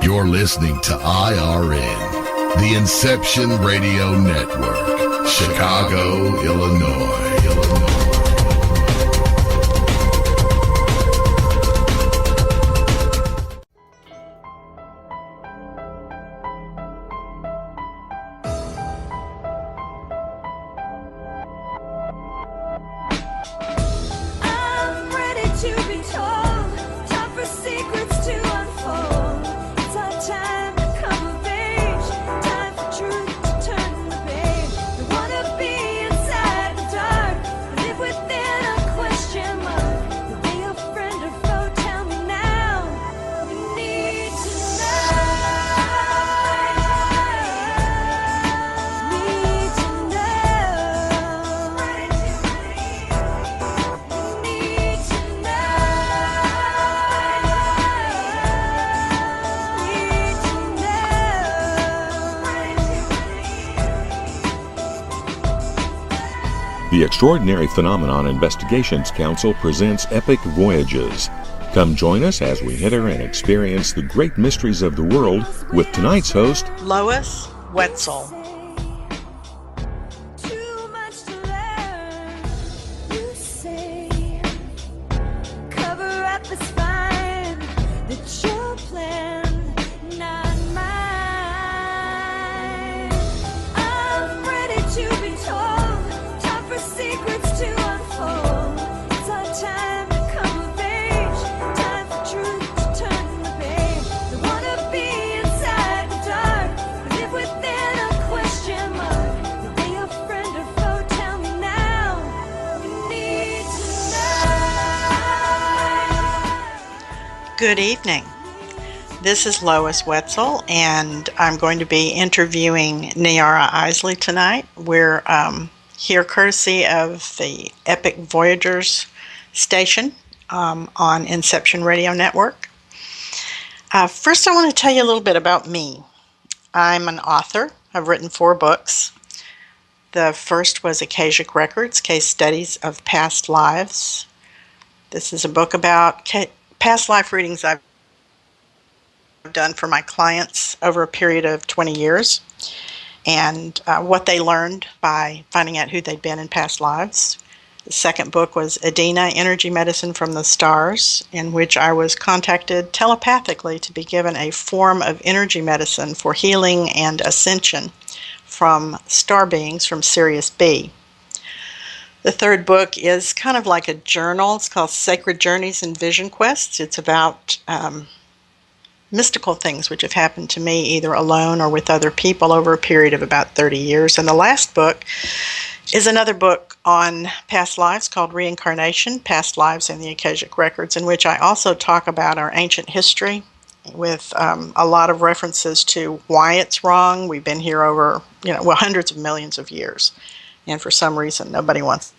You're listening to IRN, the Inception Radio Network, Chicago, Illinois. The Extraordinary Phenomenon Investigations Council presents Epic Voyages. Come join us as we enter and experience the great mysteries of the world with tonight's host, Lois Wetzel. Good evening. This is Lois Wetzel, and I'm going to be interviewing Niara Isley tonight. We're here courtesy of the Epic Voyagers station on Inception Radio Network. First, I want to tell you a little bit about me. I'm an author. I've written 4 books. The first was Akashic Records, Case Studies of Past Lives. This is a book about past life readings I've done for my clients over a period of 20 years and what they learned by finding out who they'd been in past lives. The second book was Adina, Energy Medicine from the Stars, in which I was contacted telepathically to be given a form of energy medicine for healing and ascension from star beings from Sirius B. The third book is kind of like a journal. It's called Sacred Journeys and Vision Quests. It's about mystical things which have happened to me either alone or with other people over a period of about 30 years. And the last book is another book on past lives called Reincarnation, Past Lives in the Akashic Records, in which I also talk about our ancient history with a lot of references to why it's wrong. We've been here over, hundreds of millions of years. And for some reason, nobody wants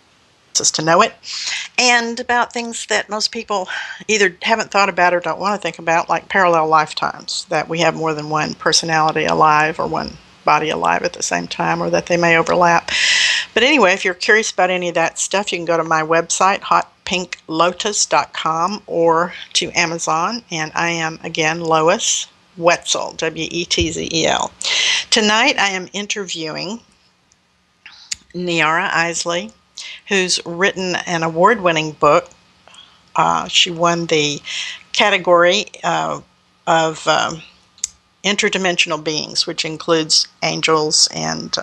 us to know it. And about things that most people either haven't thought about or don't want to think about, like parallel lifetimes, that we have more than one personality alive or one body alive at the same time, or that they may overlap. But anyway, if you're curious about any of that stuff, you can go to my website, hotpinklotus.com, or to Amazon. And I am, again, Lois Wetzel, Wetzel. Tonight, I am interviewing Niara Isley, who's written an award-winning book. She won the category of interdimensional beings, which includes angels and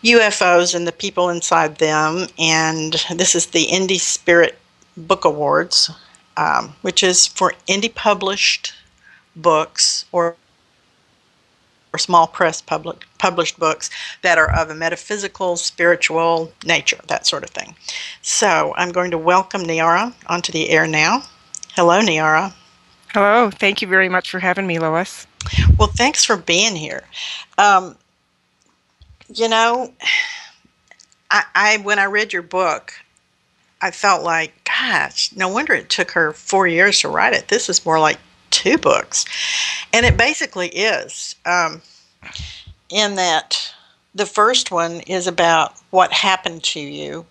UFOs and the people inside them. And this is the Indie Spirit Book Awards, which is for indie published books or small press published books that are of a metaphysical, spiritual nature, that sort of thing. So I'm going to welcome Niara onto the air now. Hello, Niara. Hello. Thank you very much for having me, Lois. Well, thanks for being here. When I read your book, I felt like, gosh, no wonder it took her 4 years to write it. This is more like 2 books. And it basically is, in that the first one is about what happened to you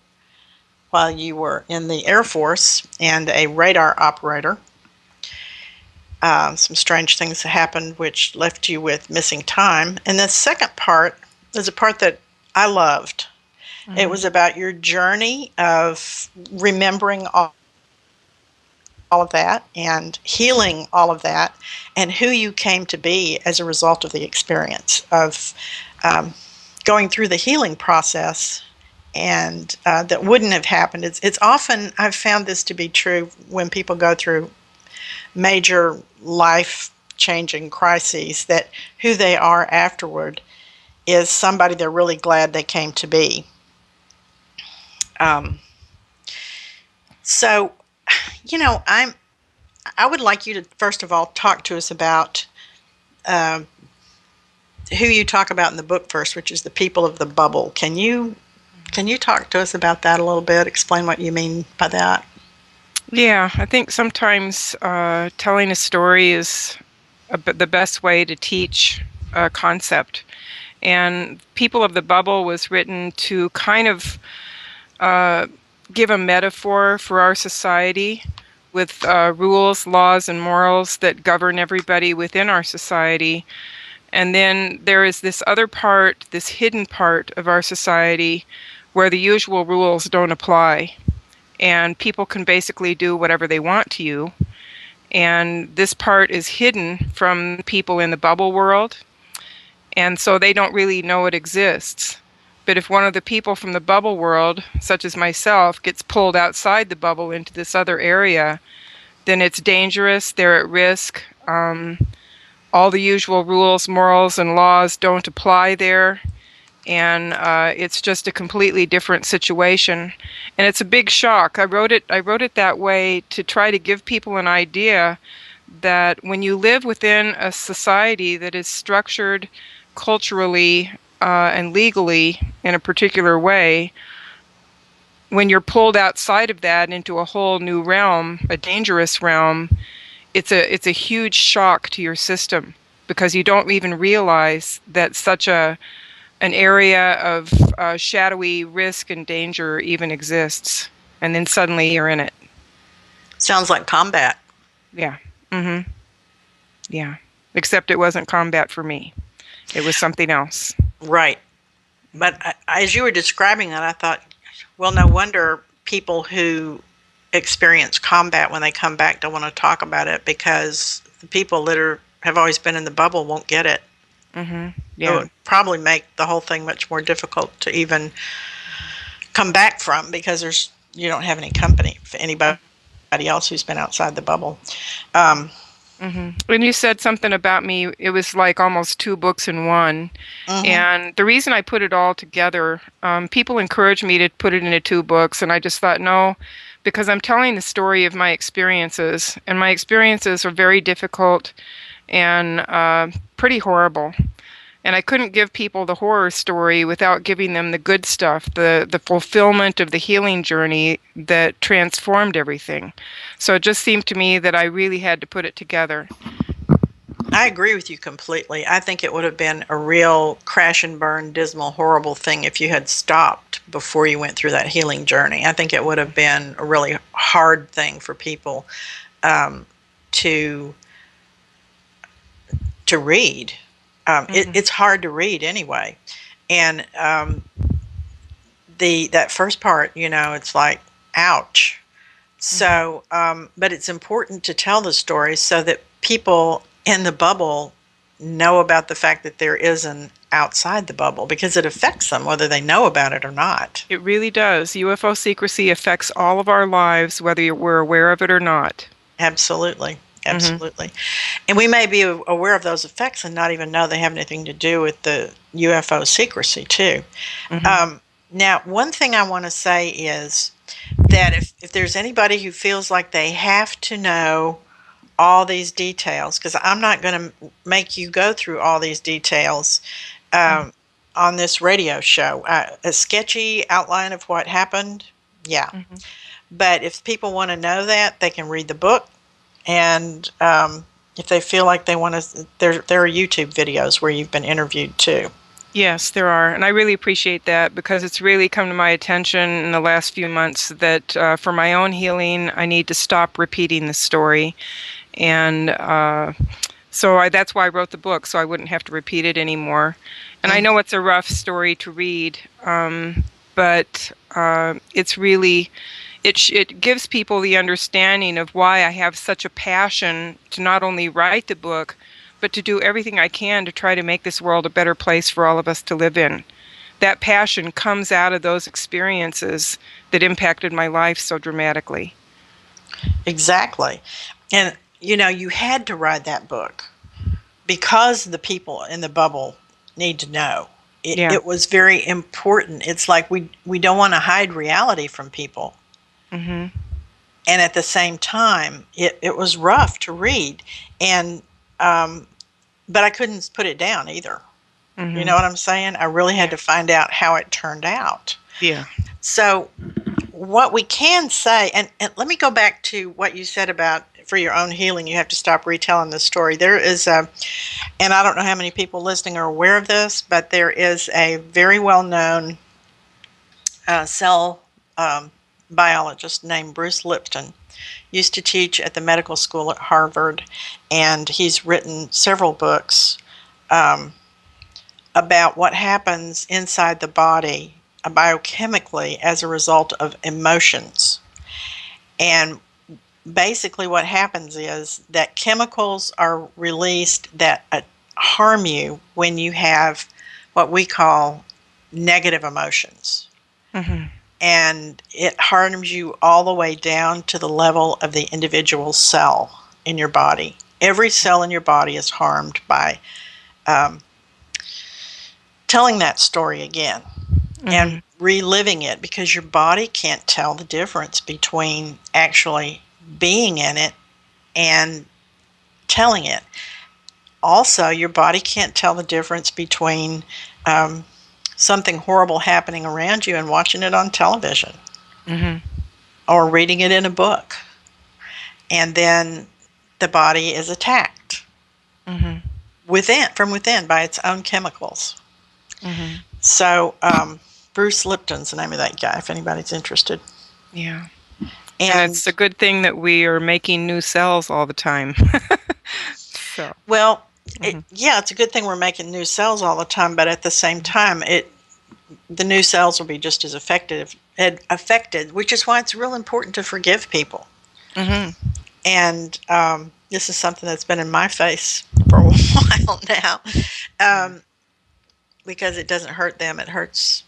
while you were in the Air Force and a radar operator. some strange things that happened which left you with missing time. And the second part is a part that I loved. Mm-hmm. It was about your journey of remembering all of that and healing all of that, and who you came to be as a result of the experience of going through the healing process. And that wouldn't have happened. It's often, I've found this to be true when people go through major life-changing crises, that who they are afterward is somebody they're really glad they came to be. So, I would like you to, first of all, talk to us about who you talk about in the book first, which is the people of the bubble. Can you talk to us about that a little bit? Explain what you mean by that. Yeah, I think sometimes telling a story is the best way to teach a concept. And People of the Bubble was written to kind of give a metaphor for our society with rules, laws, and morals that govern everybody within our society. And then there is this other part, this hidden part of our society where the usual rules don't apply. And people can basically do whatever they want to you. And this part is hidden from people in the bubble world. And so they don't really know it exists. But if one of the people from the bubble world, such as myself, gets pulled outside the bubble into this other area, then it's dangerous, they're at risk. All the usual rules, morals, and laws don't apply there. And it's just a completely different situation. And it's a big shock. I wrote it that way to try to give people an idea that when you live within a society that is structured culturally and legally in a particular way, when you're pulled outside of that into a whole new realm, a dangerous realm, it's a huge shock to your system, because you don't even realize that such an area of shadowy risk and danger even exists, and then suddenly you're in it. Sounds like combat. Yeah. Mm-hmm. Yeah. Except it wasn't combat for me. It was something else. Right. But as you were describing that, I thought, well, no wonder people who experience combat when they come back don't want to talk about it, because the people that have always been in the bubble won't get it. Mm-hmm. Yeah. It would probably make the whole thing much more difficult to even come back from, because you don't have any company for anybody else who's been outside the bubble. Mm-hmm. When you said something about me, it was like almost two books in one. Mm-hmm. And the reason I put it all together, people encouraged me to put it into two books, and I just thought, no, because I'm telling the story of my experiences, and my experiences are very difficult and pretty horrible. And I couldn't give people the horror story without giving them the good stuff, the fulfillment of the healing journey that transformed everything. So it just seemed to me that I really had to put it together. I agree with you completely. I think it would have been a real crash and burn, dismal, horrible thing if you had stopped before you went through that healing journey. I think it would have been a really hard thing for people to read. It's hard to read anyway. And that first part, it's like, ouch. So, but it's important to tell the story so that people in the bubble know about the fact that there is an outside the bubble, because it affects them whether they know about it or not. It really does. UFO secrecy affects all of our lives, whether we're aware of it or not. Absolutely. Absolutely. Mm-hmm. And we may be aware of those effects and not even know they have anything to do with the UFO secrecy, too. Mm-hmm. Now, one thing I want to say is that if there's anybody who feels like they have to know all these details, because I'm not going to make you go through all these details on this radio show. A sketchy outline of what happened, yeah. Mm-hmm. But if people want to know that, they can read the book. And if they feel like they want to, there are YouTube videos where you've been interviewed too. Yes, there are. And I really appreciate that, because it's really come to my attention in the last few months that for my own healing, I need to stop repeating the story. And that's why I wrote the book, so I wouldn't have to repeat it anymore. And I know it's a rough story to read, but it's really, it gives people the understanding of why I have such a passion to not only write the book, but to do everything I can to try to make this world a better place for all of us to live in. That passion comes out of those experiences that impacted my life so dramatically. Exactly. And, you had to write that book because the people in the bubble need to know. It was very important. It's like we don't want to hide reality from people. Mm-hmm. And at the same time, it was rough to read. And but I couldn't put it down either. Mm-hmm. You know what I'm saying? I really had to find out how it turned out. Yeah. So what we can say, and let me go back to what you said about for your own healing, you have to stop retelling the story. There is and I don't know how many people listening are aware of this, but there is a very well-known cell biologist named Bruce Lipton. Used to teach at the medical school at Harvard, and he's written several books about what happens inside the body biochemically as a result of emotions. And basically what happens is that chemicals are released that harm you when you have what we call negative emotions. Mm-hmm. And it harms you all the way down to the level of the individual cell in your body. Every cell in your body is harmed by telling that story again. Mm-hmm. And reliving it, because your body can't tell the difference between actually being in it and telling it. Also, your body can't tell the difference between something horrible happening around you and watching it on television. Mm-hmm. Or reading it in a book. And then the body is attacked mm-hmm. from within by its own chemicals. Mm-hmm. So Bruce Lipton's the name of that guy, if anybody's interested. Yeah. And it's a good thing that we are making new cells all the time. Well, mm-hmm. It's a good thing we're making new cells all the time, but at the same time, the new cells will be just as affected, which is why it's real important to forgive people. Mm-hmm. And this is something that's been in my face for a while now, because it doesn't hurt them; it hurts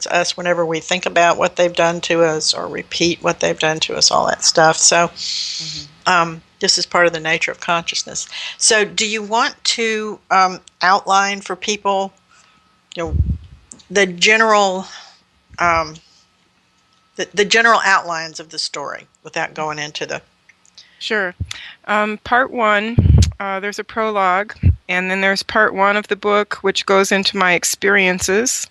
us whenever we think about what they've done to us or repeat what they've done to us, all that stuff. So mm-hmm. This is part of the nature of consciousness. So do you want to outline for people, the general the general outlines of the story without going into the... Sure. Part one, there's a prologue, and then there's part one of the book, which goes into my experiences.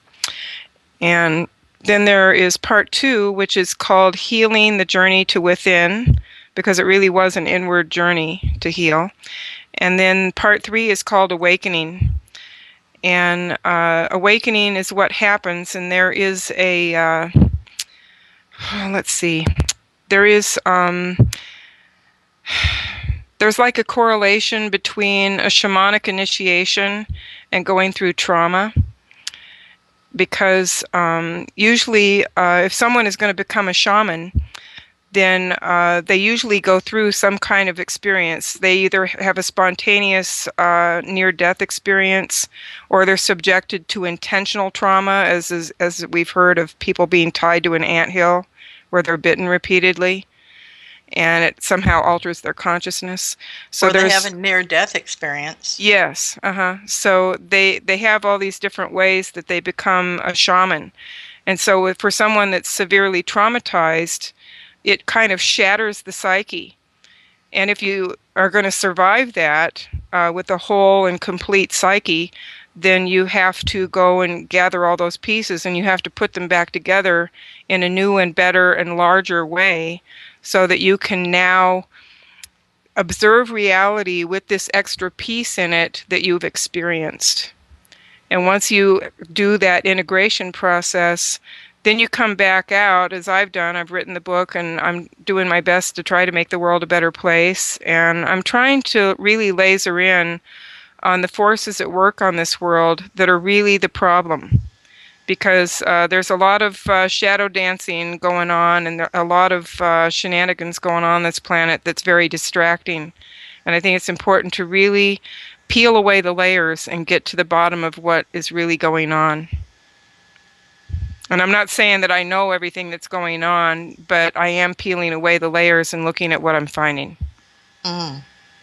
And then there is part two, which is called Healing the Journey to Within, because it really was an inward journey to heal. And then part three is called Awakening. And awakening is what happens, and there is a, there's like a correlation between a shamanic initiation and going through trauma. Because usually if someone is going to become a shaman, then they usually go through some kind of experience. They either have a spontaneous near-death experience, or they're subjected to intentional trauma, as we've heard of people being tied to an anthill where they're bitten repeatedly, and it somehow alters their consciousness. So they have a near-death experience. Yes, So they have all these different ways that they become a shaman. And so for someone that's severely traumatized, it kind of shatters the psyche. And if you are going to survive that with a whole and complete psyche, then you have to go and gather all those pieces, and you have to put them back together in a new and better and larger way, so that you can now observe reality with this extra piece in it that you've experienced. And once you do that integration process, then you come back out, as I've done. I've written the book, and I'm doing my best to try to make the world a better place. And I'm trying to really laser in on the forces at work on this world that are really the problem. Because there's a lot of shadow dancing going on, and a lot of shenanigans going on this planet that's very distracting. And I think it's important to really peel away the layers and get to the bottom of what is really going on. And I'm not saying that I know everything that's going on, but I am peeling away the layers and looking at what I'm finding.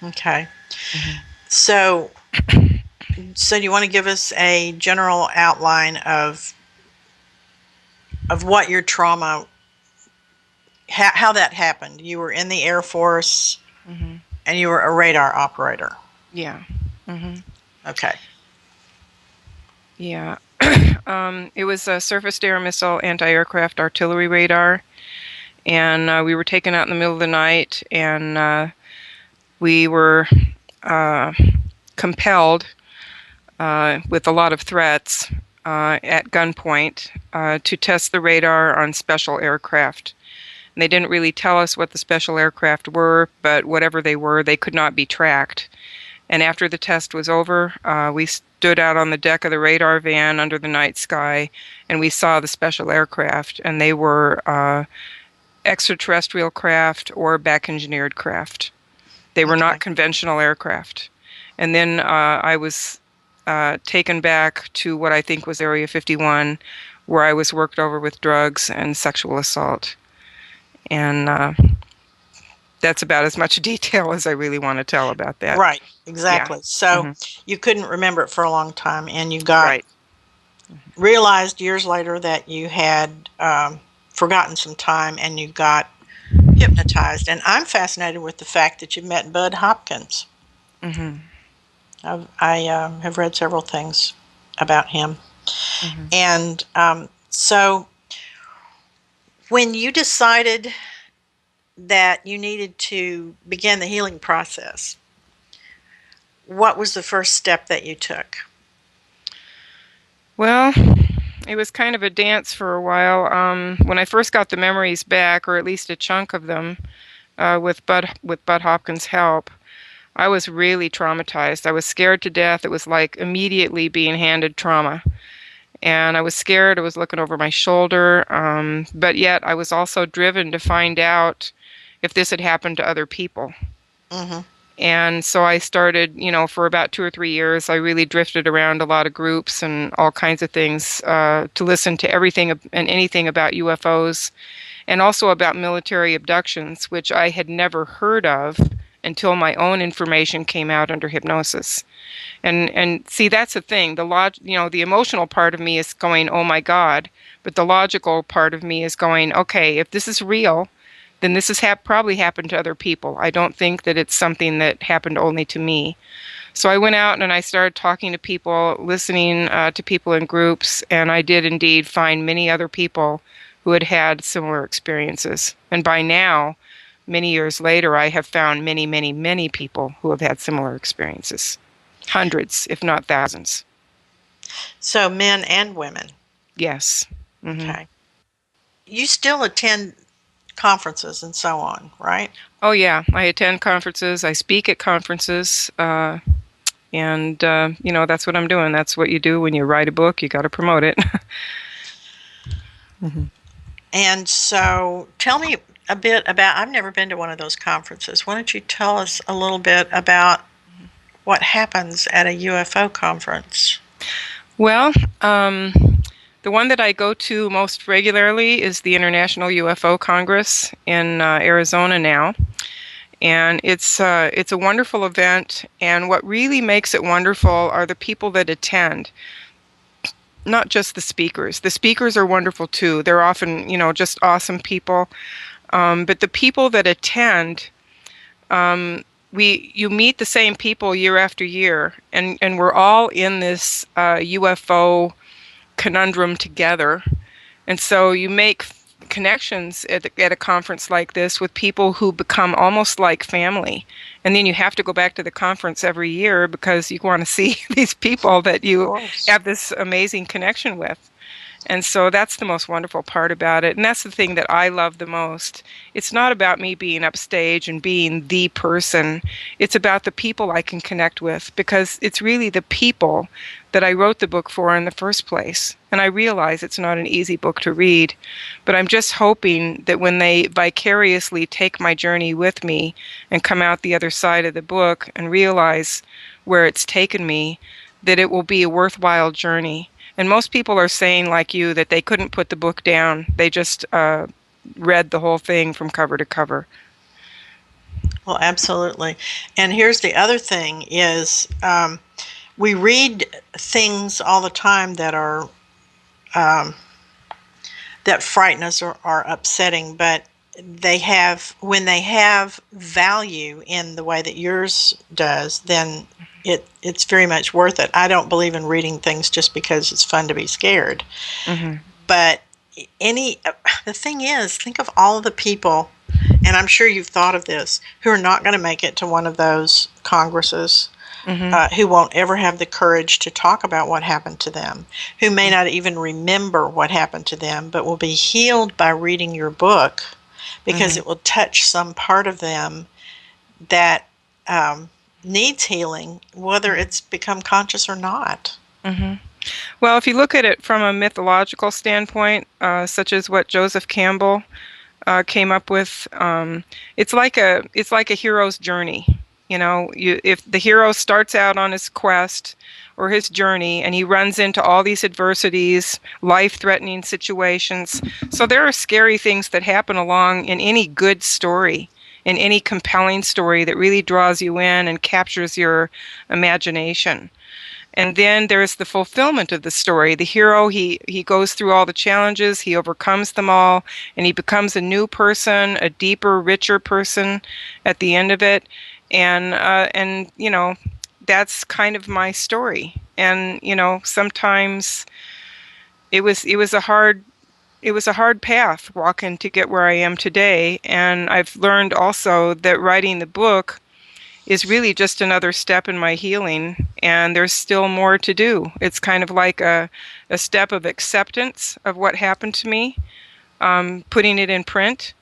Okay. So you want to give us a general outline of what your trauma, how that happened? You were in the Air Force, and you were a radar operator. Yeah. Okay. Yeah. It was a surface-to-air missile anti-aircraft artillery radar, and we were taken out in the middle of the night, and we were compelled, with a lot of threats, at gunpoint, to test the radar on special aircraft. And they didn't really tell us what the special aircraft were, but whatever they were, they could not be tracked. And after the test was over, we stood out on the deck of the radar van under the night sky, and we saw the special aircraft, and they were extraterrestrial craft or back-engineered craft. They were not conventional aircraft. And then I was taken back to what I think was Area 51, where I was worked over with drugs and sexual assault. And that's about as much detail as I really want to tell about that. Right, exactly. Yeah. So you couldn't remember it for a long time, and you got realized years later that you had forgotten some time, and you got hypnotized. And I'm fascinated with the fact that you met Bud Hopkins. I have read several things about him. And so when you decided that you needed to begin the healing process, what was the first step that you took? Well, it was kind of a dance for a while. When I first got the memories back, or at least a chunk of them, with Bud Hopkins' help, I was really traumatized. I was scared to death. It was like immediately being handed trauma. And I was scared. I was looking over my shoulder. But yet I was also driven to find out if this had happened to other people. And so I started, for about 2 or 3 years, I really drifted around a lot of groups and all kinds of things to listen to everything and anything about UFOs, and also about military abductions, which I had never heard of until my own information came out under hypnosis. And see, that's the thing. The emotional part of me is going, oh my God, but the logical part of me is going, okay, if this is real, then this has probably happened to other people. I don't think that it's something that happened only to me. So I went out and I started talking to people, listening to people in groups, and I did indeed find many other people who had had similar experiences. And by now, many years later, I have found many, many, many people who have had similar experiences. Hundreds, if not thousands. So men and women? Yes. Okay. You still attend conferences and so on, right? Oh, yeah. I attend conferences. I speak at conferences. And that's what I'm doing. That's what you do when you write a book. You got to promote it. And so tell me a bit about, I've never been to one of those conferences. Why don't you tell us a little bit about what happens at a UFO conference? Well, the one that I go to most regularly is the International UFO Congress in Arizona now. And it's a wonderful event. And what really makes it wonderful are the people that attend. Not just the speakers. The speakers are wonderful too. They're often, just awesome people. But the people that attend, you meet the same people year after year, and we're all in this UFO conundrum together. And so you make connections at a conference like this with people who become almost like family. And then you have to go back to the conference every year because you want to see these people that you have this amazing connection with. And so that's the most wonderful part about it. And that's the thing that I love the most. It's not about me being upstage and being the person. It's about the people I can connect with, because it's really the people that I wrote the book for in the first place. And I realize it's not an easy book to read, but I'm just hoping that when they vicariously take my journey with me and come out the other side of the book and realize where it's taken me, that it will be a worthwhile journey. And most people are saying, like you, that they couldn't put the book down. They just read the whole thing from cover to cover. Well, absolutely. And here's the other thing is we read things all the time that are that frighten us or are upsetting, but when they have value in the way that yours does, then it's very much worth it. I don't believe in reading things just because it's fun to be scared. Mm-hmm. But the thing is, think of all of the people, and I'm sure you've thought of this, who are not going to make it to one of those congresses, mm-hmm. Who won't ever have the courage to talk about what happened to them, who may not even remember what happened to them, but will be healed by reading your book, because mm-hmm. it will touch some part of them that needs healing, whether it's become conscious or not. Mm-hmm. Well, if you look at it from a mythological standpoint, such as what Joseph Campbell came up with, it's like a hero's journey. You know, if the hero starts out on his quest or his journey and he runs into all these adversities, life-threatening situations. So there are scary things that happen along in any good story, in any compelling story that really draws you in and captures your imagination. And then there's the fulfillment of the story. The hero, he goes through all the challenges, he overcomes them all, and he becomes a new person, a deeper, richer person at the end of it. And you know, that's kind of my story. And you know, sometimes it was a hard path walking to get where I am today. And I've learned also that writing the book is really just another step in my healing, and there's still more to do. It's kind of like a step of acceptance of what happened to me, putting it in print,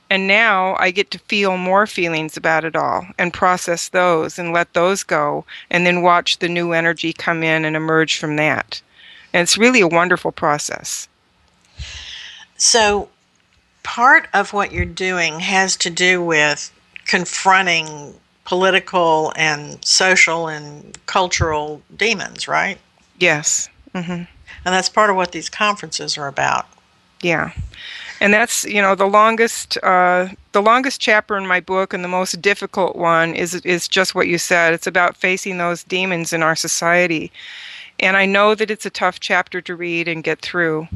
and now I get to feel more feelings about it all and process those and let those go, and then watch the new energy come in and emerge from that. And it's really a wonderful process. So part of what you're doing has to do with confronting political and social and cultural demons, right? Yes. Mm-hmm. And that's part of what these conferences are about. Yeah. And that's, you know, the longest chapter in my book, and the most difficult one is just what you said. It's about facing those demons in our society. And I know that it's a tough chapter to read and get through.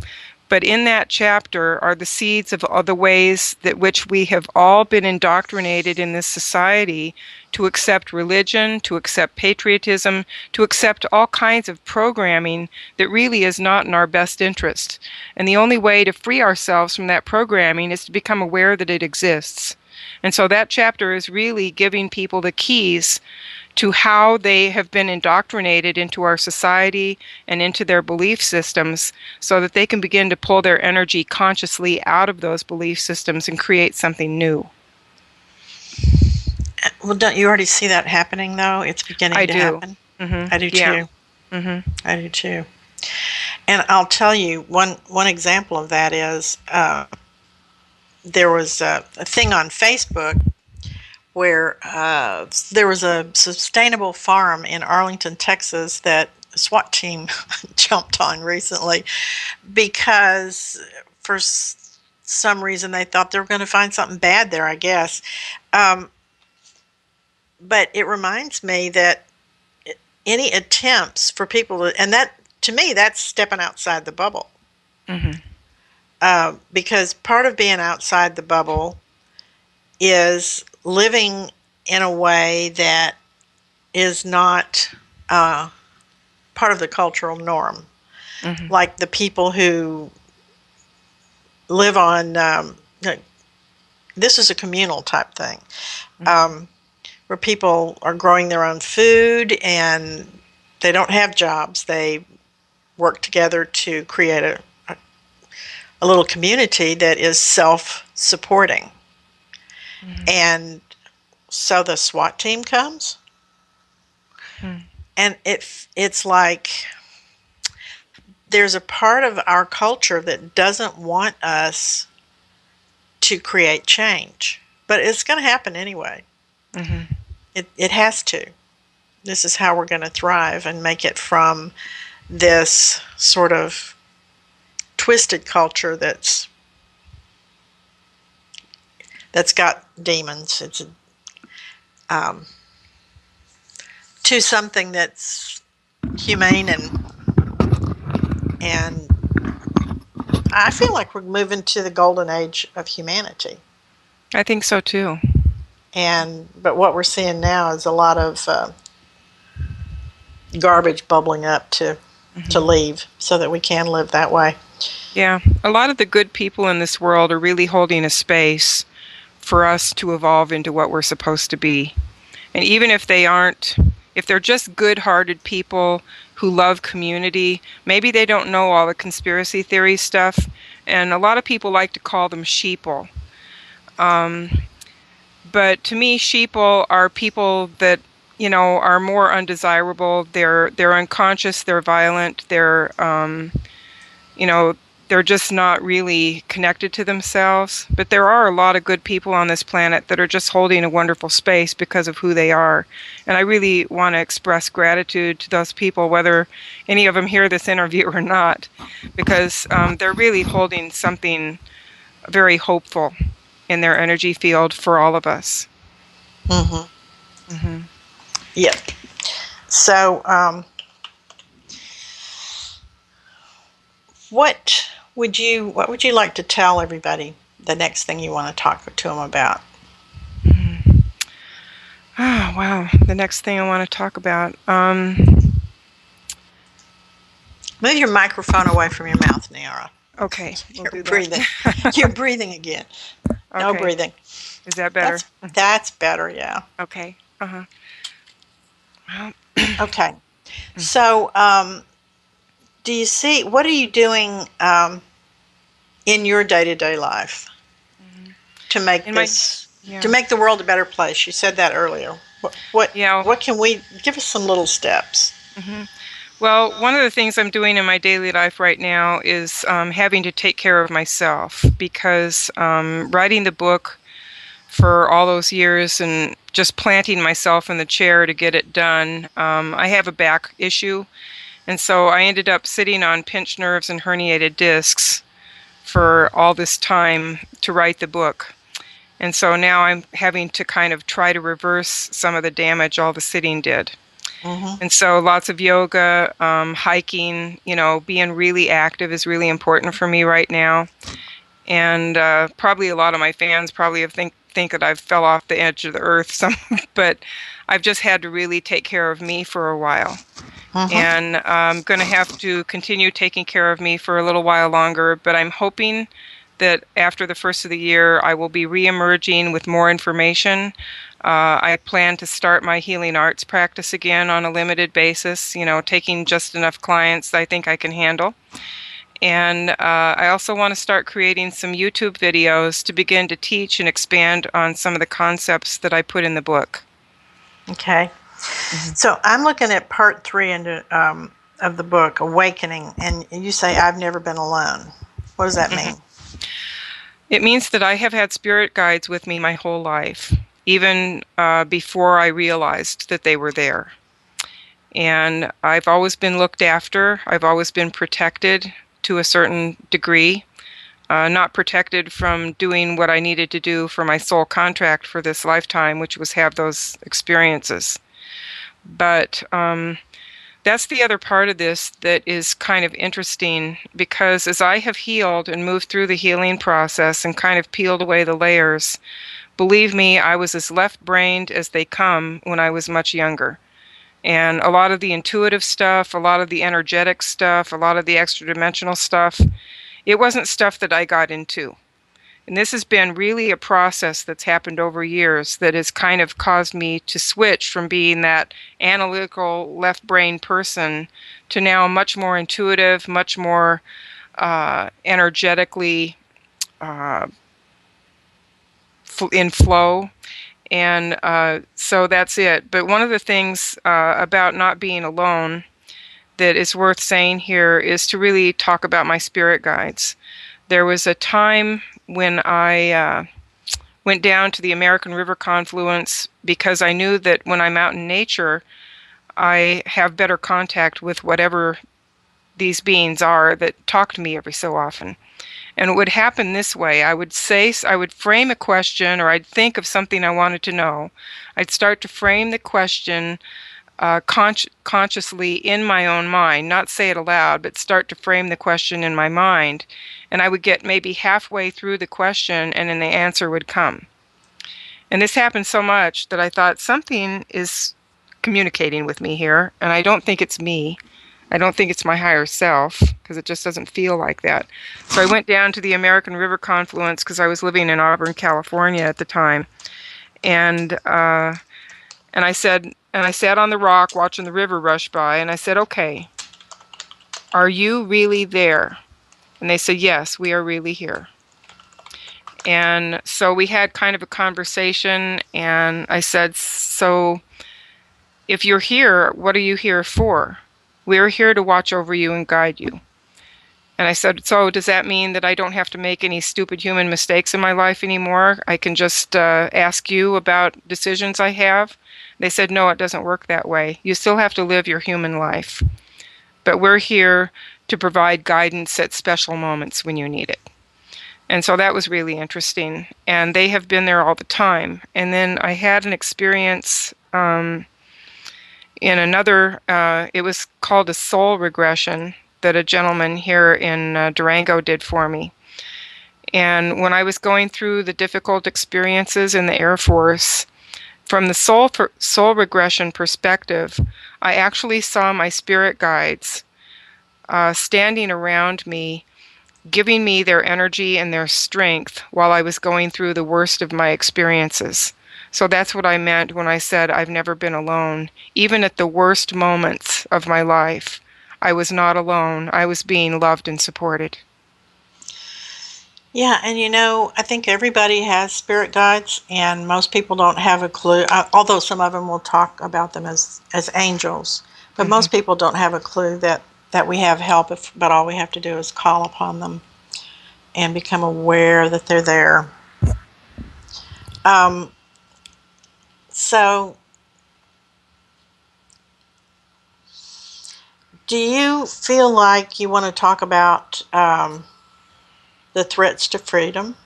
But in that chapter are the seeds of all the ways that which we have all been indoctrinated in this society to accept religion, to accept patriotism, to accept all kinds of programming that really is not in our best interest. And the only way to free ourselves from that programming is to become aware that it exists. And so that chapter is really giving people the keys to how they have been indoctrinated into our society and into their belief systems, so that they can begin to pull their energy consciously out of those belief systems and create something new. Well, don't you already see that happening, though? It's beginning to happen. Mm-hmm. I do, yeah. too. Mm-hmm. I do, too. And I'll tell you, one example of that is there was a thing on Facebook where there was a sustainable farm in Arlington, Texas that a SWAT team jumped on recently because for some reason they thought they were going to find something bad there, I guess. But it reminds me that any attempts for people to, and that, to me, that's stepping outside the bubble. Mm-hmm. Because part of being outside the bubble is living in a way that is not part of the cultural norm. Mm-hmm. Like the people who live on, this is a communal type thing, where people are growing their own food and they don't have jobs. They work together to create a a little community that is self-supporting. And so the SWAT team comes, and it's like there's a part of our culture that doesn't want us to create change, but it's going to happen anyway. It has to. This is how we're going to thrive and make it from this sort of twisted culture that's got demons. It's to something that's humane, and I feel like we're moving to the golden age of humanity. I think so too. But what we're seeing now is a lot of garbage bubbling up to leave so that we can live that way. Yeah, a lot of the good people in this world are really holding a space for us to evolve into what we're supposed to be. And even if they aren't, if they're just good-hearted people who love community, maybe they don't know all the conspiracy theory stuff, and a lot of people like to call them sheeple. But to me, sheeple are people that, you know, are more undesirable. They're unconscious, they're violent, they're just not really connected to themselves. But there are a lot of good people on this planet that are just holding a wonderful space because of who they are. And I really want to express gratitude to those people, whether any of them hear this interview or not, because they're really holding something very hopeful in their energy field for all of us. Yep. So, what would you like to tell everybody the next thing you want to talk to them about? Oh, wow. The next thing I want to talk about. Move your microphone away from your mouth, Niara. Okay. You're breathing. You're breathing again. No Okay. breathing. Is that better? That's better, yeah. Okay. Well, Okay. So, do you see, what are you doing in your day-to-day life to make to make the world a better place? You said that earlier. What can we, give us some little steps? Well, one of the things I'm doing in my daily life right now is having to take care of myself, because writing the book for all those years and just planting myself in the chair to get it done, I have a back issue. And so I ended up sitting on pinched nerves and herniated discs for all this time to write the book. And so now I'm having to kind of try to reverse some of the damage all the sitting did. And so lots of yoga, hiking, being really active is really important for me right now. And probably a lot of my fans probably have think that I've fell off the edge of the earth, but I've just had to really take care of me for a while. And I'm going to have to continue taking care of me for a little while longer, but I'm hoping that after the first of the year, I will be re-emerging with more information. I plan to start my healing arts practice again on a limited basis, taking just enough clients I think I can handle. And I also want to start creating some YouTube videos to begin to teach and expand on some of the concepts that I put in the book. Okay. So I'm looking at part 3 of the book, Awakening, and you say, I've never been alone. What does that mean? It means that I have had spirit guides with me my whole life, even before I realized that they were there. And I've always been looked after. I've always been protected to a certain degree, not protected from doing what I needed to do for my soul contract for this lifetime, which was have those experiences. But that's the other part of this that is kind of interesting, because as I have healed and moved through the healing process and kind of peeled away the layers, believe me, I was as left-brained as they come when I was much younger. And a lot of the intuitive stuff, a lot of the energetic stuff, a lot of the extra-dimensional stuff, it wasn't stuff that I got into. And this has been really a process that's happened over years that has kind of caused me to switch from being that analytical left-brain person to now much more intuitive, much more energetically in flow. And so that's it. But one of the things about not being alone that is worth saying here is to really talk about my spirit guides. There was a time when I went down to the American River confluence because I knew that when I'm out in nature, I have better contact with whatever these beings are that talk to me every so often. And it would happen this way. I would frame a question, or I'd think of something I wanted to know. I'd start to frame the question consciously in my own mind, not say it aloud, but start to frame the question in my mind. And I would get maybe halfway through the question, and then the answer would come. And this happened so much that I thought something is communicating with me here, and I don't think it's me. I don't think it's my higher self, because it just doesn't feel like that. So I went down to the American River confluence because I was living in Auburn, California at the time, and I sat on the rock watching the river rush by, and I said, "Okay, are you really there?" And they said, "Yes, we are really here." And so we had kind of a conversation, and I said, "So if you're here, what are you here for?" "We're here to watch over you and guide you." And I said, "So does that mean that I don't have to make any stupid human mistakes in my life anymore? I can just ask you about decisions I have?" They said, "No, it doesn't work that way. You still have to live your human life. But we're here to provide guidance at special moments when you need it." And so that was really interesting. And they have been there all the time. And then I had an experience in another, it was called a soul regression that a gentleman here in Durango did for me. And when I was going through the difficult experiences in the Air Force, from the soul regression perspective, I actually saw my spirit guides standing around me, giving me their energy and their strength while I was going through the worst of my experiences. So that's what I meant when I said I've never been alone. Even at the worst moments of my life, I was not alone. I was being loved and supported. Yeah, and I think everybody has spirit guides, and most people don't have a clue, although some of them will talk about them as angels. But most people don't have a clue that we have help, but all we have to do is call upon them and become aware that they're there. So, do you feel like you want to talk about the threats to freedom?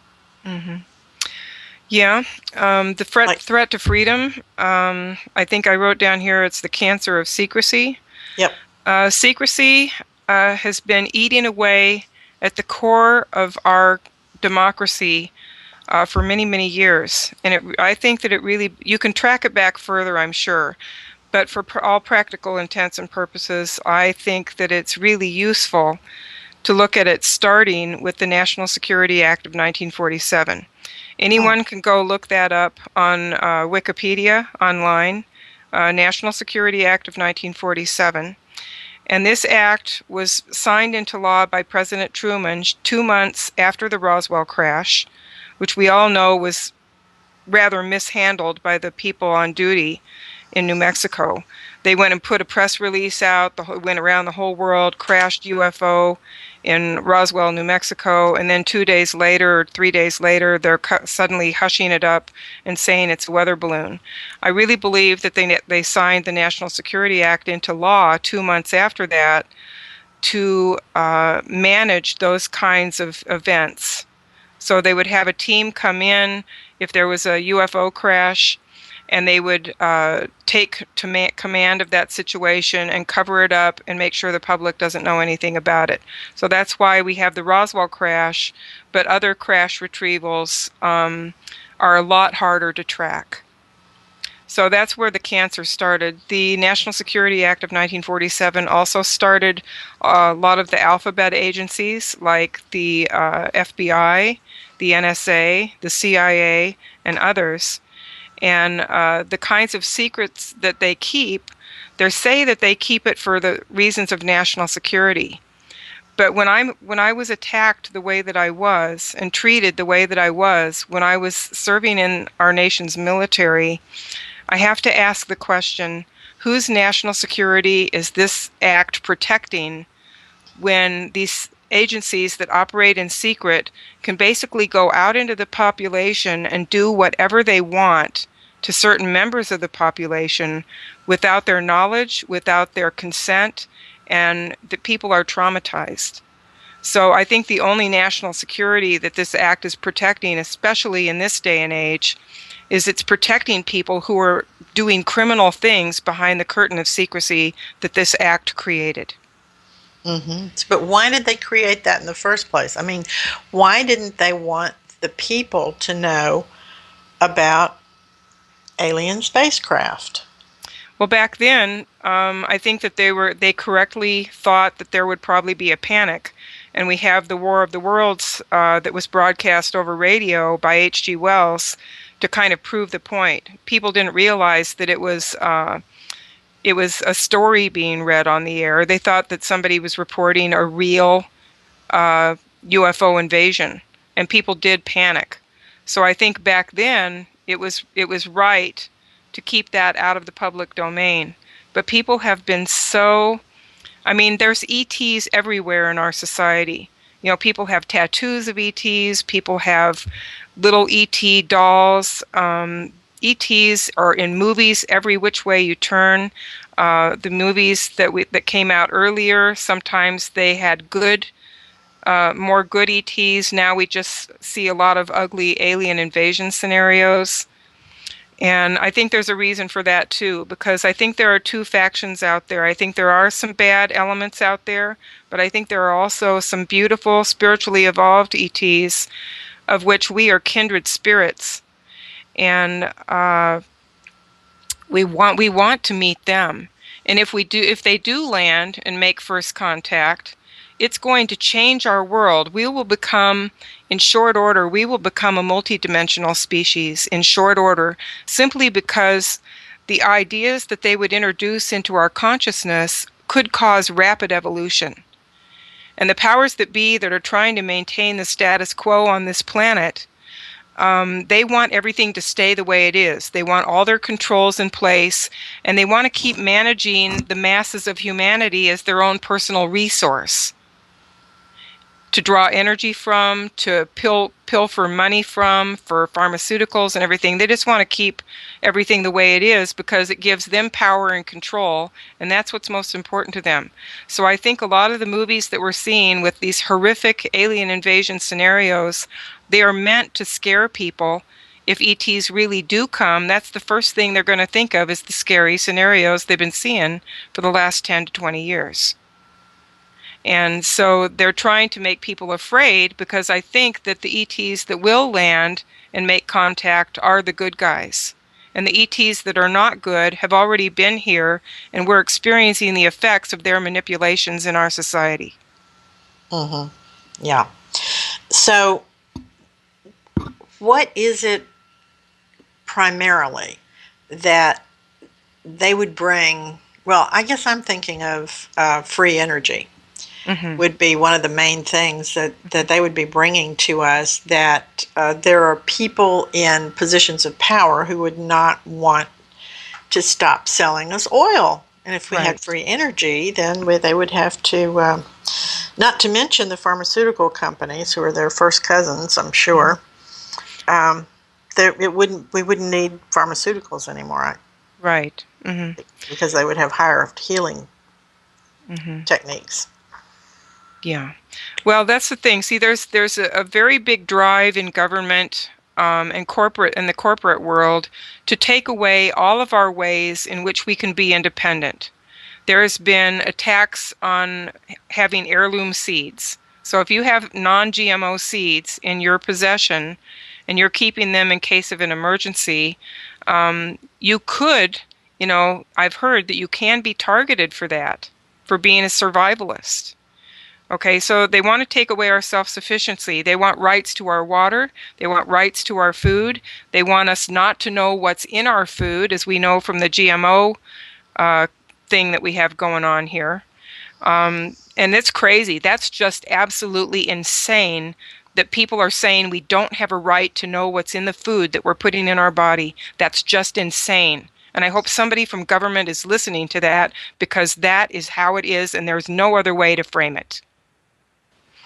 Yeah, the threat to freedom, I think I wrote down here, it's the cancer of secrecy. Yep. Secrecy has been eating away at the core of our democracy for many, many years. And I think that it really, you can track it back further, I'm sure. But for all practical intents and purposes, I think that it's really useful to look at it starting with the National Security Act of 1947. Anyone can go look that up on Wikipedia online, National Security Act of 1947. And this act was signed into law by President Truman 2 months after the Roswell crash, which we all know was rather mishandled by the people on duty in New Mexico. They went and put a press release out, went around the whole world, crashed UFO in Roswell, New Mexico, and then 2 days later or 3 days later, they're suddenly hushing it up and saying it's a weather balloon. I really believe that they signed the National Security Act into law 2 months after that to manage those kinds of events. So they would have a team come in if there was a UFO crash, and they would take command of that situation and cover it up and make sure the public doesn't know anything about it. So that's why we have the Roswell crash, but other crash retrievals are a lot harder to track. So that's where the cancer started. The National Security Act of 1947 also started a lot of the alphabet agencies like the FBI, the NSA, the CIA, and others. And the kinds of secrets that they keep, they say that they keep it for the reasons of national security. But when I was attacked the way that I was and treated the way that I was when I was serving in our nation's military, I have to ask the question, whose national security is this act protecting when these agencies that operate in secret can basically go out into the population and do whatever they want to certain members of the population without their knowledge, without their consent, and the people are traumatized. So I think the only national security that this act is protecting, especially in this day and age, is it's protecting people who are doing criminal things behind the curtain of secrecy that this act created. Mm-hmm. But why did they create that in the first place? I mean, why didn't they want the people to know about alien spacecraft? Well, back then, I think that they correctly thought that there would probably be a panic. And we have the War of the Worlds that was broadcast over radio by H.G. Wells to kind of prove the point. People didn't realize that it was a story being read on the air. They thought that somebody was reporting a real UFO invasion, and people did panic. So I think back then it was right to keep that out of the public domain. But people have been so, I mean, there's ETs everywhere in our society. You know, people have tattoos of ETs, people have little ET dolls. ETs are in movies every which way you turn. The movies that came out earlier, sometimes they had more good ETs. Now we just see a lot of ugly alien invasion scenarios. And I think there's a reason for that too, because I think there are two factions out there. I think there are some bad elements out there, but I think there are also some beautiful, spiritually evolved ETs, of which we are kindred spirits. And we want to meet them. And if they do land and make first contact, it's going to change our world. We will become, in short order, a multidimensional species in short order, simply because the ideas that they would introduce into our consciousness could cause rapid evolution. And the powers that be that are trying to maintain the status quo on this planet, they want everything to stay the way it is. They want all their controls in place, and they want to keep managing the masses of humanity as their own personal resource to draw energy from, to pilfer money from, for pharmaceuticals and everything. They just want to keep everything the way it is because it gives them power and control, and that's what's most important to them. So I think a lot of the movies that we're seeing with these horrific alien invasion scenarios, they are meant to scare people. If ETs really do come, that's the first thing they're going to think of, is the scary scenarios they've been seeing for the last 10 to 20 years. And so they're trying to make people afraid, because I think that the ETs that will land and make contact are the good guys. And the ETs that are not good have already been here, and we're experiencing the effects of their manipulations in our society. Mm-hmm. Yeah. So what is it primarily that they would bring? Well, I guess I'm thinking of free energy. Mm-hmm. Would be one of the main things that they would be bringing to us, that there are people in positions of power who would not want to stop selling us oil. And if we had free energy, then they would have to, not to mention the pharmaceutical companies, who are their first cousins, I'm sure. We wouldn't need pharmaceuticals anymore, right? Right. Mm-hmm. Because they would have higher healing techniques. Yeah. Well, that's the thing. See, there's a very big drive in government and in the corporate world to take away all of our ways in which we can be independent. There has been attacks on having heirloom seeds. So if you have non-GMO seeds in your possession and you're keeping them in case of an emergency, you could, I've heard that you can be targeted for that, for being a survivalist. Okay, so they want to take away our self-sufficiency. They want rights to our water. They want rights to our food. They want us not to know what's in our food, as we know from the GMO thing that we have going on here. And it's crazy. That's just absolutely insane that people are saying we don't have a right to know what's in the food that we're putting in our body. That's just insane. And I hope somebody from government is listening to that, because that is how it is, and there's no other way to frame it.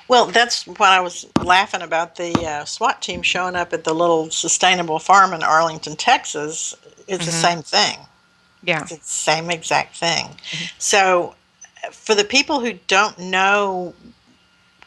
Well, that's what I was laughing about, the SWAT team showing up at the little sustainable farm in Arlington, Texas. It's the same thing. Yeah. It's the same exact thing. So for the people who don't know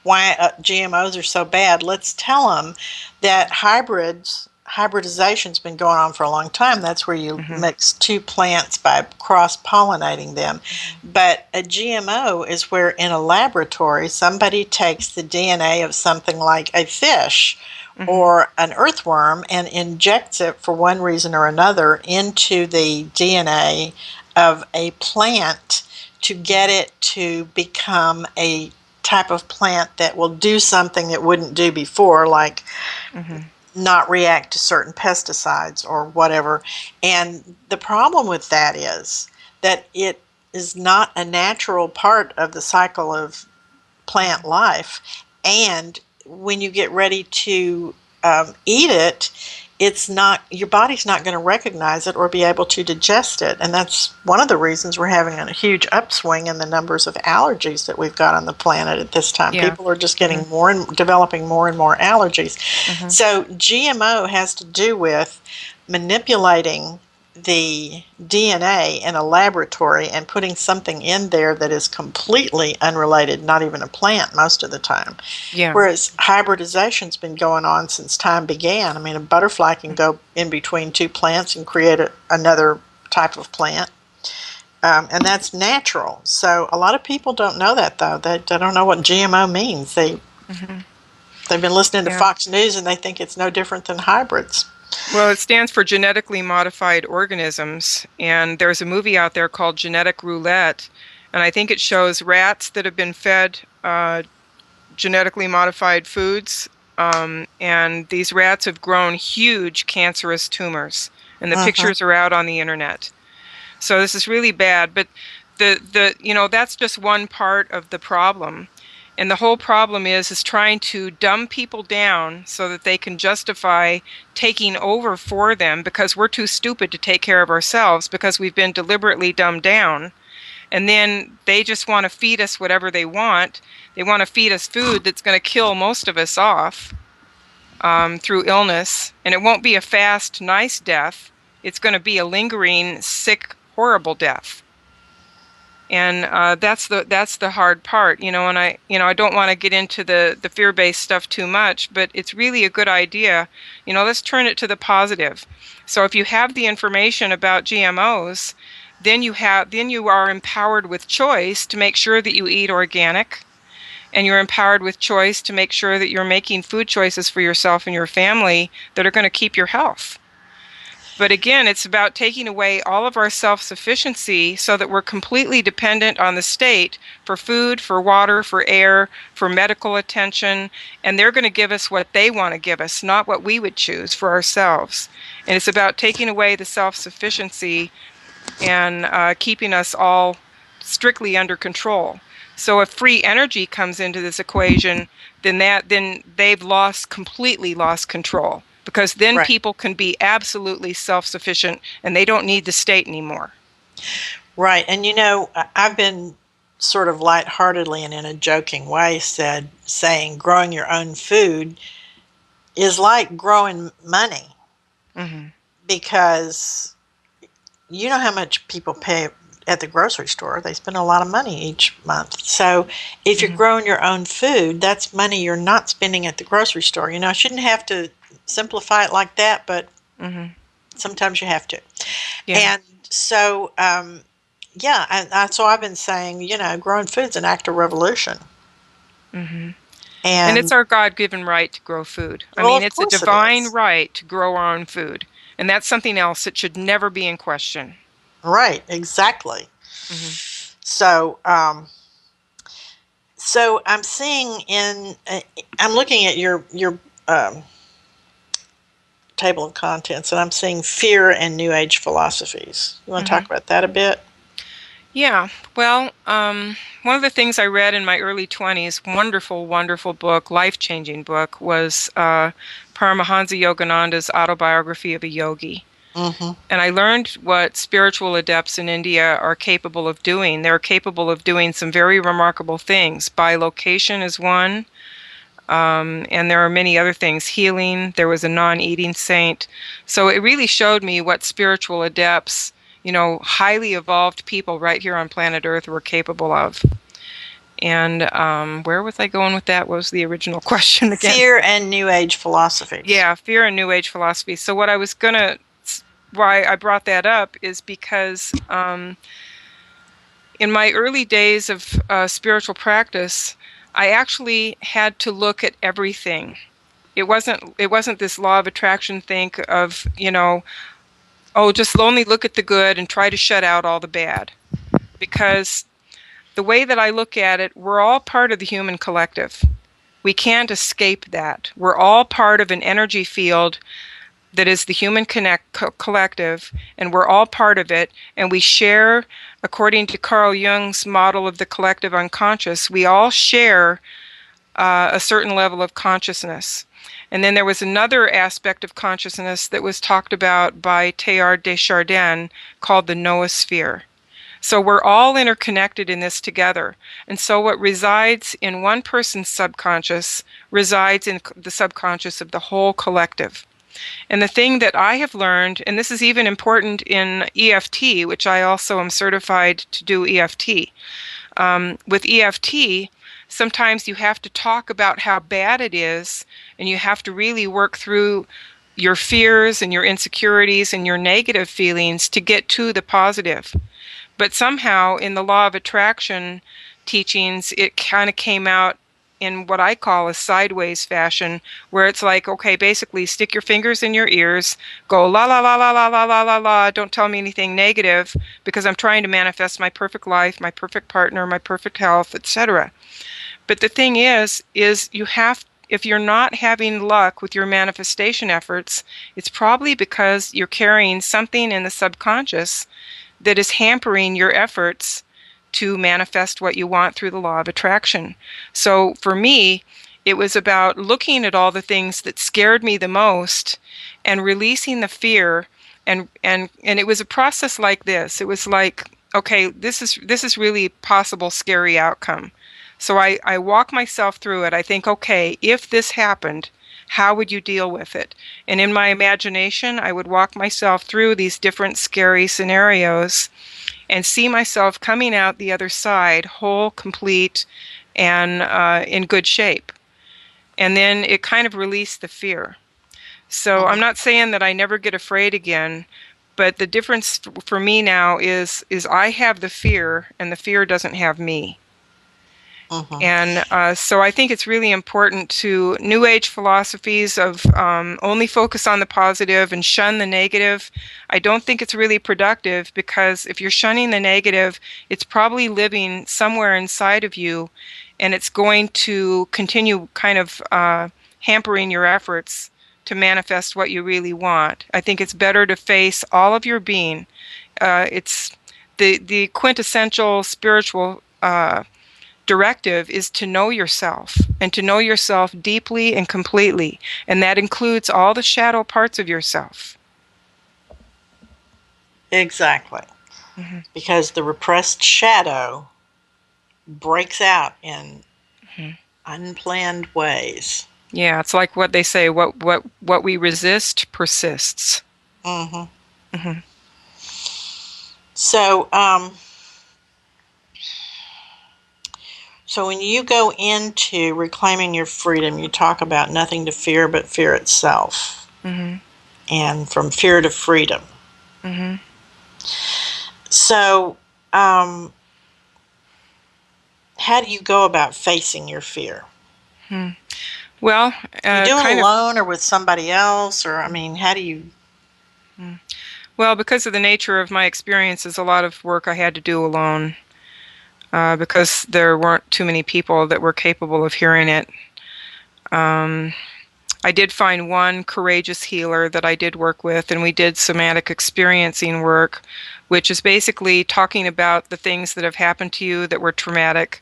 why GMOs are so bad, let's tell them that hybridization's been going on for a long time. That's where you mix two plants by cross-pollinating them. But a GMO is where in a laboratory somebody takes the DNA of something like a fish or an earthworm and injects it for one reason or another into the DNA of a plant to get it to become a type of plant that will do something it wouldn't do before, like not react to certain pesticides or whatever. And the problem with that is that it is not a natural part of the cycle of plant life. And when you get ready to eat it, it's not, your body's not going to recognize it or be able to digest it. And that's one of the reasons we're having a huge upswing in the numbers of allergies that we've got on the planet at this time. Yeah. People are just getting more and developing more and more allergies. So GMO has to do with manipulating the DNA in a laboratory and putting something in there that is completely unrelated, not even a plant most of the time. Yeah. Whereas hybridization's been going on since time began. I mean, a butterfly can go in between two plants and create another type of plant. And that's natural. So a lot of people don't know that, though. They don't know what GMO means. They've been listening to Fox News and they think it's no different than hybrids. Well, it stands for genetically modified organisms, and there's a movie out there called Genetic Roulette, and I think it shows rats that have been fed genetically modified foods, and these rats have grown huge cancerous tumors, and the pictures are out on the internet. So this is really bad, but that's just one part of the problem. And the whole problem is trying to dumb people down so that they can justify taking over for them, because we're too stupid to take care of ourselves because we've been deliberately dumbed down. And then they just want to feed us whatever they want. They want to feed us food that's going to kill most of us off through illness. And it won't be a fast, nice death. It's going to be a lingering, sick, horrible death. And that's the hard part, and I don't want to get into the fear-based stuff too much, but it's really a good idea. Let's turn it to the positive. So if you have the information about GMOs, then you are empowered with choice to make sure that you eat organic, and you're empowered with choice to make sure that you're making food choices for yourself and your family that are going to keep your health. But again, it's about taking away all of our self-sufficiency so that we're completely dependent on the state for food, for water, for air, for medical attention, and they're going to give us what they want to give us, not what we would choose for ourselves. And it's about taking away the self-sufficiency and keeping us all strictly under control. So if free energy comes into this equation, then they've completely lost control. Because then people can be absolutely self-sufficient and they don't need the state anymore. Right. And I've been sort of lightheartedly and in a joking way saying growing your own food is like growing money. Because you know how much people pay at the grocery store. They spend a lot of money each month. So if you're growing your own food, that's money you're not spending at the grocery store. I shouldn't have to simplify it like that, but sometimes you have to. And so, so I've been saying, growing food's an act of revolution. And it's our God-given right to grow food. I mean, it's a divine right to grow our own food. And that's something else that should never be in question. Right, exactly. So, so I'm seeing I'm looking at your table of contents, and I'm seeing fear and New Age philosophies. You want to talk about that a bit? Yeah, well, one of the things I read in my early 20s, wonderful, wonderful book, life-changing book, was Paramahansa Yogananda's Autobiography of a Yogi. Mm-hmm. And I learned what spiritual adepts in India are capable of doing. They're capable of doing some very remarkable things. Bilocation is one, and there are many other things. Healing, there was a non-eating saint. So it really showed me what spiritual adepts, highly evolved people right here on planet Earth were capable of. And where was I going with that? What was the original question again? Fear and New Age philosophy. Yeah, fear and New Age philosophy. So what I was why I brought that up is because in my early days of spiritual practice, I actually had to look at everything. It wasn't this law of attraction thing of, just only look at the good and try to shut out all the bad. Because the way that I look at it, we're all part of the human collective. We can't escape that. We're all part of an energy field that is the human collective, and we're all part of it, and we share, according to Carl Jung's model of the collective unconscious, we all share a certain level of consciousness. And then there was another aspect of consciousness that was talked about by Teilhard de Chardin called the noosphere. So we're all interconnected in this together. And so what resides in one person's subconscious resides in the subconscious of the whole collective. And the thing that I have learned, and this is even important in EFT, which I also am certified to do EFT. With EFT, sometimes you have to talk about how bad it is, and you have to really work through your fears and your insecurities and your negative feelings to get to the positive. But somehow in the law of attraction teachings, it kind of came out in what I call a sideways fashion, where it's like, okay, basically stick your fingers in your ears, go la la la la la la la la la, don't tell me anything negative because I'm trying to manifest my perfect life, my perfect partner, my perfect health, etc. But the thing is you have, if you're not having luck with your manifestation efforts, it's probably because you're carrying something in the subconscious that is hampering your efforts to manifest what you want through the law of attraction. So for me, it was about looking at all the things that scared me the most and releasing the fear. And it was a process like this. It was like, okay, this is really possible scary outcome. So I walk myself through it. I think, okay, if this happened, how would you deal with it? And in my imagination, I would walk myself through these different scary scenarios and see myself coming out the other side whole, complete, and in good shape. And then it kind of released the fear. So I'm not saying that I never get afraid again, but the difference for me now is I have the fear, and the fear doesn't have me. Uh-huh. And so I think it's really important to New Age philosophies of only focus on the positive and shun the negative. I don't think it's really productive, because if you're shunning the negative, it's probably living somewhere inside of you, and it's going to continue kind of hampering your efforts to manifest what you really want. I think it's better to face all of your being. It's the quintessential spiritual directive is to know yourself, and to know yourself deeply and completely, and that includes all the shadow parts of yourself. Exactly. Mm-hmm. Because the repressed shadow breaks out in unplanned ways. Yeah, it's like what they say, what we resist persists. Mm-hmm. Mm-hmm. So when you go into reclaiming your freedom, you talk about nothing to fear but fear itself. Mm-hmm. And from fear to freedom. Mm-hmm. So how do you go about facing your fear? Well, you do it alone or with somebody else? Or, I mean, how do you... Well, because of the nature of my experiences, a lot of work I had to do alone. Because there weren't too many people that were capable of hearing it. I did find one courageous healer that I did work with, and we did somatic experiencing work, which is basically talking about the things that have happened to you that were traumatic,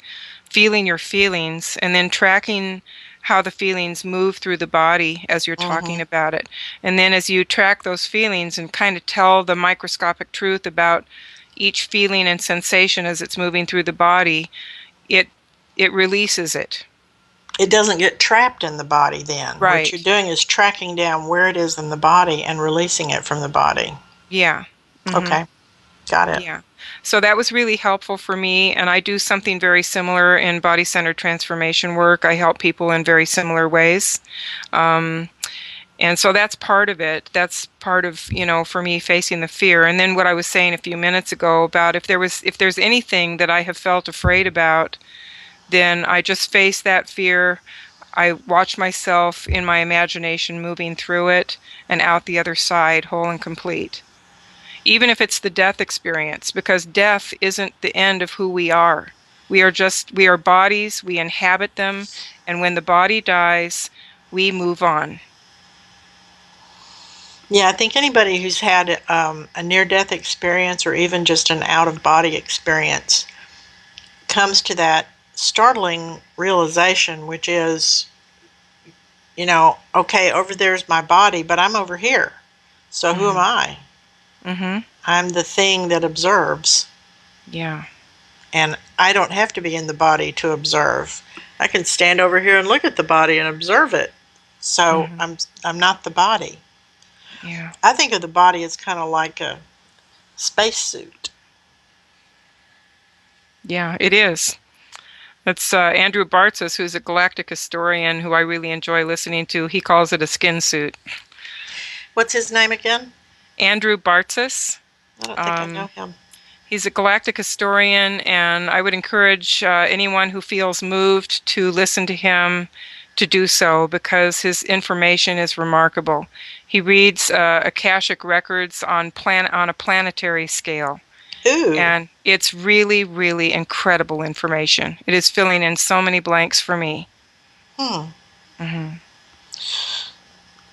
feeling your feelings, and then tracking how the feelings move through the body as you're talking about it. And then as you track those feelings and kind of tell the microscopic truth about each feeling and sensation as it's moving through the body, it releases it. It doesn't get trapped in the body then. Right. What you're doing is tracking down where it is in the body and releasing it from the body. Yeah. Okay. Got it. Yeah. So that was really helpful for me, and I do something very similar in body-centered transformation work. I help people in very similar ways. And so that's part of it. That's part of, for me, facing the fear. And then what I was saying a few minutes ago about if there's anything that I have felt afraid about, then I just face that fear. I watch myself in my imagination moving through it and out the other side, whole and complete. Even if it's the death experience, because death isn't the end of who we are. We are bodies, we inhabit them, and when the body dies, we move on. Yeah, I think anybody who's had a near-death experience or even just an out-of-body experience comes to that startling realization, which is, okay, over there's my body, but I'm over here. So who am I? I'm the thing that observes. Yeah. And I don't have to be in the body to observe. I can stand over here and look at the body and observe it. So I'm not the body. Yeah. I think of the body as kind of like a spacesuit. Yeah, it is. That's Andrew Bartzis, who's a galactic historian who I really enjoy listening to. He calls it a skin suit. What's his name again? Andrew Bartzis. I don't think I know him. He's a galactic historian, and I would encourage anyone who feels moved to listen to him to do so, because his information is remarkable. He reads Akashic records on a planetary scale. Ooh. And it's really, really incredible information. It is filling in so many blanks for me.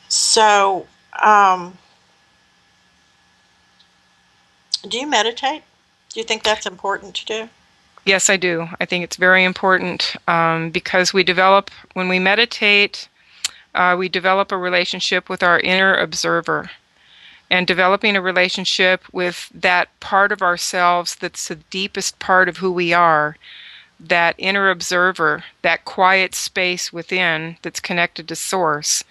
So, do you meditate? Do you think that's important to do? Yes, I do. I think it's very important because when we meditate, we develop a relationship with our inner observer. And developing a relationship with that part of ourselves that's the deepest part of who we are, that inner observer, that quiet space within that's connected to Source,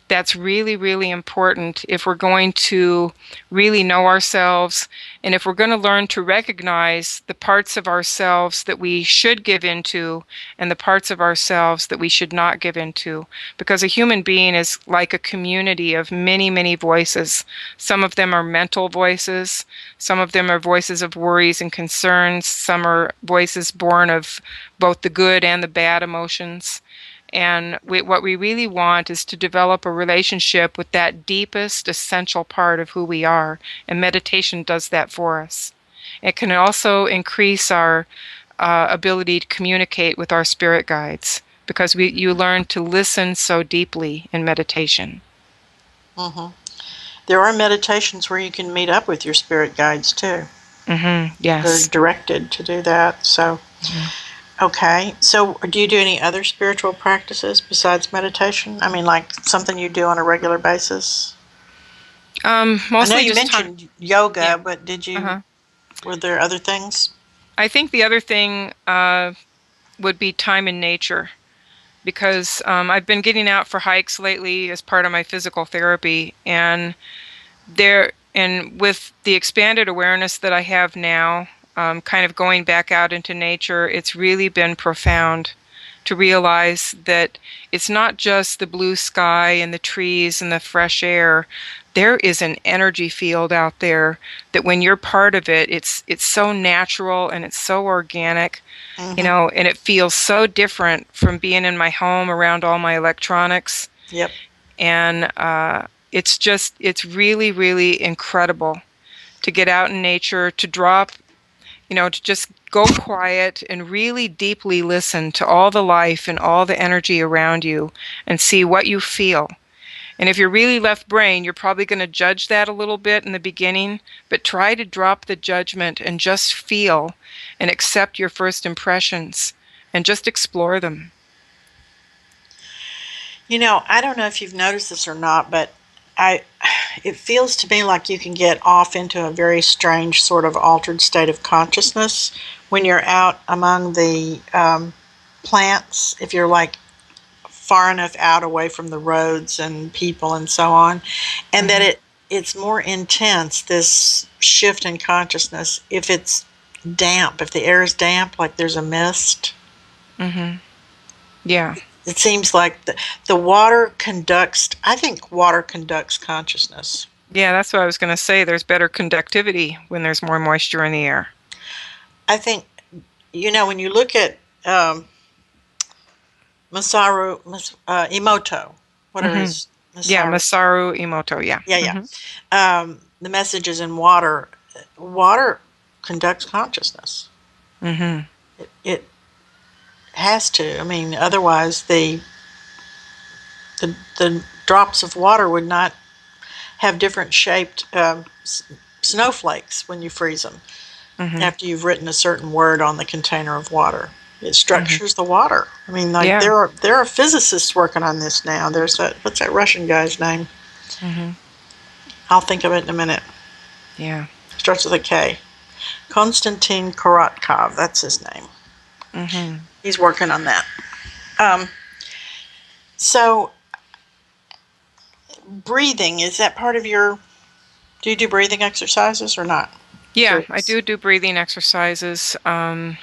that's really, really important if we're going to really know ourselves, and if we're going to learn to recognize the parts of ourselves that we should give into and the parts of ourselves that we should not give into. Because a human being is like a community of many, many voices. Some of them are mental voices. Some of them are voices of worries and concerns. Some are voices born of both the good and the bad emotions. And what we really want is to develop a relationship with that deepest, essential part of who we are. And meditation does that for us. It can also increase our ability to communicate with our spirit guides, because you learn to listen so deeply in meditation. There are meditations where you can meet up with your spirit guides too. Yes. They're directed to do that. So. Okay, so do you do any other spiritual practices besides meditation? I mean, like something you do on a regular basis? Mostly I know you just mentioned yoga, yeah. but did you? Were there other things? I think the other thing would be time in nature, because I've been getting out for hikes lately as part of my physical therapy, and with the expanded awareness that I have now, kind of going back out into nature, it's really been profound to realize that it's not just the blue sky and the trees and the fresh air. There is an energy field out there that when you're part of it, it's so natural and it's so organic, and it feels so different from being in my home around all my electronics. Yep. And it's really, really incredible to get out in nature, to drop to just go quiet and really deeply listen to all the life and all the energy around you and see what you feel. And if you're really left brain, you're probably going to judge that a little bit in the beginning, but try to drop the judgment and just feel and accept your first impressions and just explore them. I don't know if you've noticed this or not, but it feels to me like you can get off into a very strange sort of altered state of consciousness when you're out among the plants, if you're like far enough out away from the roads and people and so on, and that it's more intense, this shift in consciousness, if it's damp, if the air is damp, like there's a mist. Yeah. It seems like the water conducts, I think water conducts consciousness. Yeah, that's what I was going to say. There's better conductivity when there's more moisture in the air. I think, when you look at Masaru Emoto, whatever his Masaru. Yeah, Masaru Emoto, yeah. Yeah. The messages in water conducts consciousness. It has to. I mean, otherwise the drops of water would not have different shaped snowflakes when you freeze them after you've written a certain word on the container of water. It structures the water. I mean, there are physicists working on this now. There's what's that Russian guy's name? I'll think of it in a minute. Yeah. Starts with a K. Konstantin Korotkov, that's his name. He's working on that. So, breathing, is that part of do you do breathing exercises or not? Yeah, I do breathing exercises. When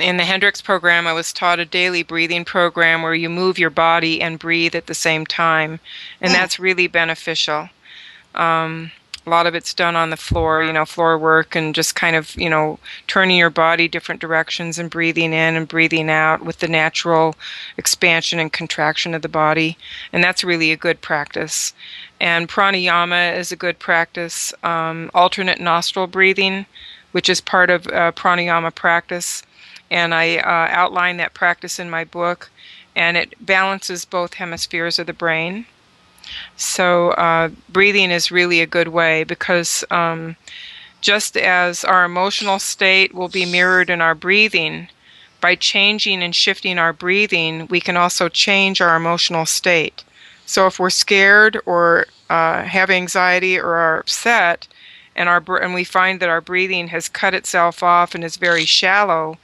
in the Hendricks program, I was taught a daily breathing program where you move your body and breathe at the same time, and that's really beneficial. A lot of it's done on the floor, floor work, and just kind of, turning your body different directions and breathing in and breathing out with the natural expansion and contraction of the body. And that's really a good practice. And pranayama is a good practice. Alternate nostril breathing, which is part of pranayama practice. And I outline that practice in my book. And it balances both hemispheres of the brain. So breathing is really a good way because just as our emotional state will be mirrored in our breathing, by changing and shifting our breathing, we can also change our emotional state. So if we're scared or have anxiety or are upset, and we find that our breathing has cut itself off and is very shallow,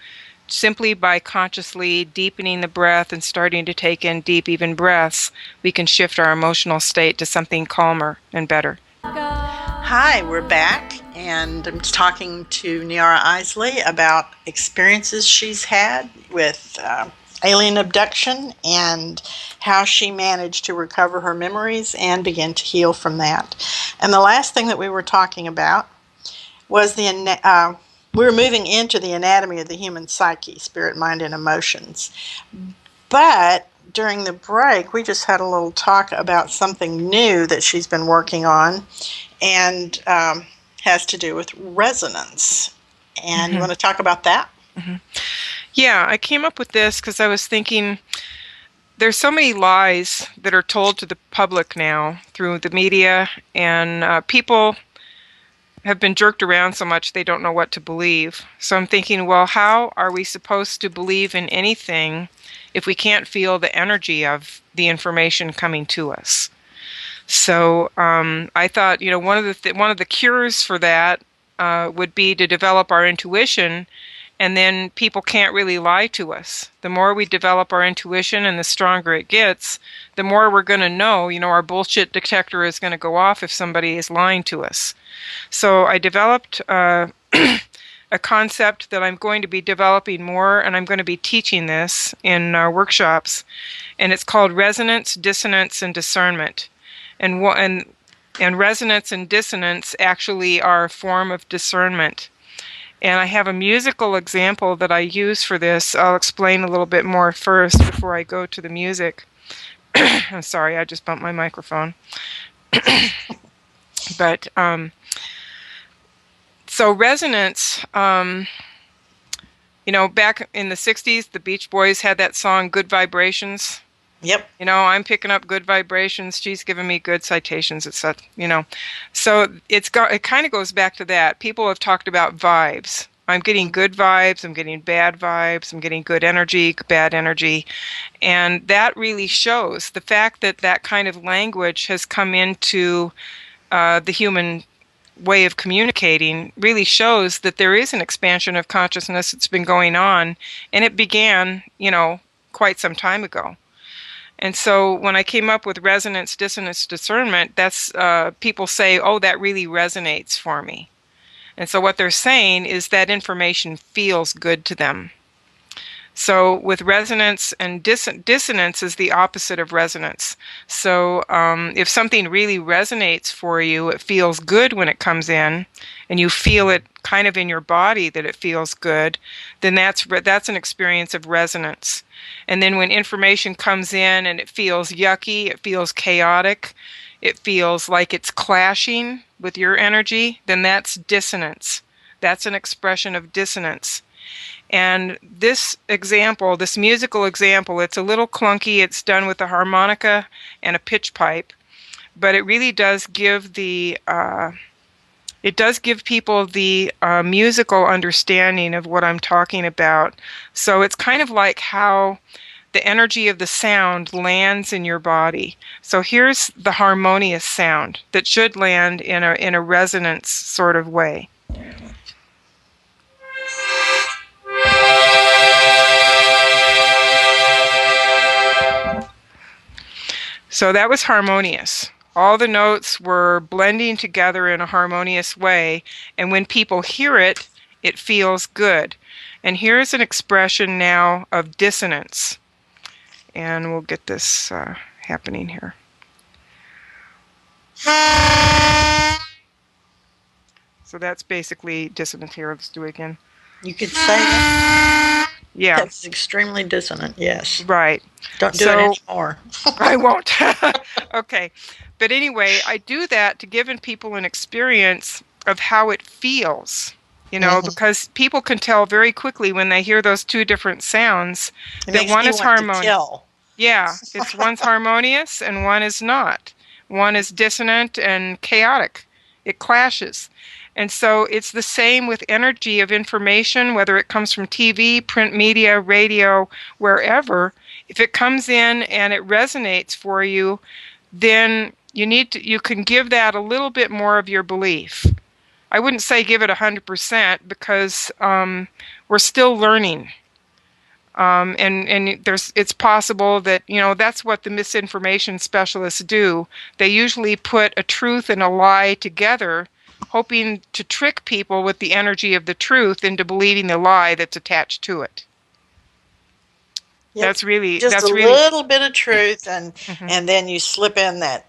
simply by consciously deepening the breath and starting to take in deep, even breaths, we can shift our emotional state to something calmer and better. Hi, we're back, and I'm talking to Niara Isley about experiences she's had with alien abduction and how she managed to recover her memories and begin to heal from that. And the last thing that we were talking about was we were moving into the anatomy of the human psyche, spirit, mind, and emotions. But during the break, we just had a little talk about something new that she's been working on and has to do with resonance. And you want to talk about that? Yeah, I came up with this because I was thinking there's so many lies that are told to the public now through the media, and people have been jerked around so much they don't know what to believe. So I'm thinking, well, how are we supposed to believe in anything if we can't feel the energy of the information coming to us? So I thought, one of the cures for that would be to develop our intuition, and then people can't really lie to us. The more we develop our intuition and the stronger it gets, the more we're going to know, our bullshit detector is going to go off if somebody is lying to us. So I developed a concept that I'm going to be developing more, and I'm going to be teaching this in workshops, and it's called resonance, dissonance, and discernment. And resonance and dissonance actually are a form of discernment. And I have a musical example that I use for this. I'll explain a little bit more first before I go to the music. I'm sorry, I just bumped my microphone. But So resonance, back in the 60s, the Beach Boys had that song, Good Vibrations. Yep. I'm picking up good vibrations. She's giving me good citations, etc. So it kind of goes back to that. People have talked about vibes. I'm getting good vibes. I'm getting bad vibes. I'm getting good energy, bad energy. And that really shows the fact that that kind of language has come into the human way of communicating really shows that there is an expansion of consciousness that's been going on. And it began, quite some time ago. And so when I came up with resonance, dissonance, discernment, that's people say, oh, that really resonates for me. And so what they're saying is that information feels good to them. So with resonance and dissonance is the opposite of resonance. So if something really resonates for you, it feels good when it comes in, and you feel it kind of in your body that it feels good, then that's an experience of resonance. And then when information comes in and it feels yucky, it feels chaotic, it feels like it's clashing with your energy, then that's dissonance. That's an expression of dissonance. And this example, this musical example, it's a little clunky. It's done with a harmonica and a pitch pipe, but it really does give people the musical understanding of what I'm talking about. So it's kind of like how the energy of the sound lands in your body. So here's the harmonious sound that should land in a resonance sort of way. So that was harmonious. All the notes were blending together in a harmonious way, and when people hear it, it feels good. And here's an expression now of dissonance. And we'll get this happening here. So that's basically dissonant here. Let's do it again. You could say that. Yeah. That's extremely dissonant, yes. Right. Don't do it anymore. I won't. Okay. But anyway, I do that to give people an experience of how it feels, because people can tell very quickly when they hear those two different sounds that one is harmonious. Yeah, one's harmonious and one is not. One is dissonant and chaotic. It clashes. And so it's the same with energy of information, whether it comes from TV, print media, radio, wherever. If it comes in and it resonates for you, then you can give that a little bit more of your belief. I wouldn't say give it 100% because we're still learning. And it's possible that, that's what the misinformation specialists do. They usually put a truth and a lie together, hoping to trick people with the energy of the truth into believing the lie that's attached to it. Yep. That's really little bit of truth, and then you slip in that.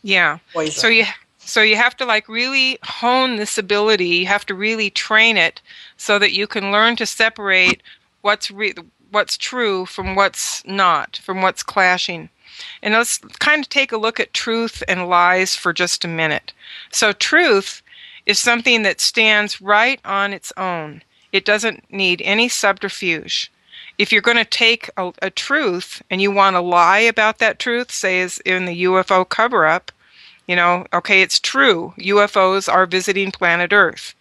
Yeah. Poison. So you have to really hone this ability. You have to really train it so that you can learn to separate what's true from what's not, from what's clashing. And let's kind of take a look at truth and lies for just a minute. So truth is something that stands right on its own. It doesn't need any subterfuge. If you're going to take a truth and you want to lie about that truth, say as in the UFO cover-up, okay, it's true, UFOs are visiting planet Earth,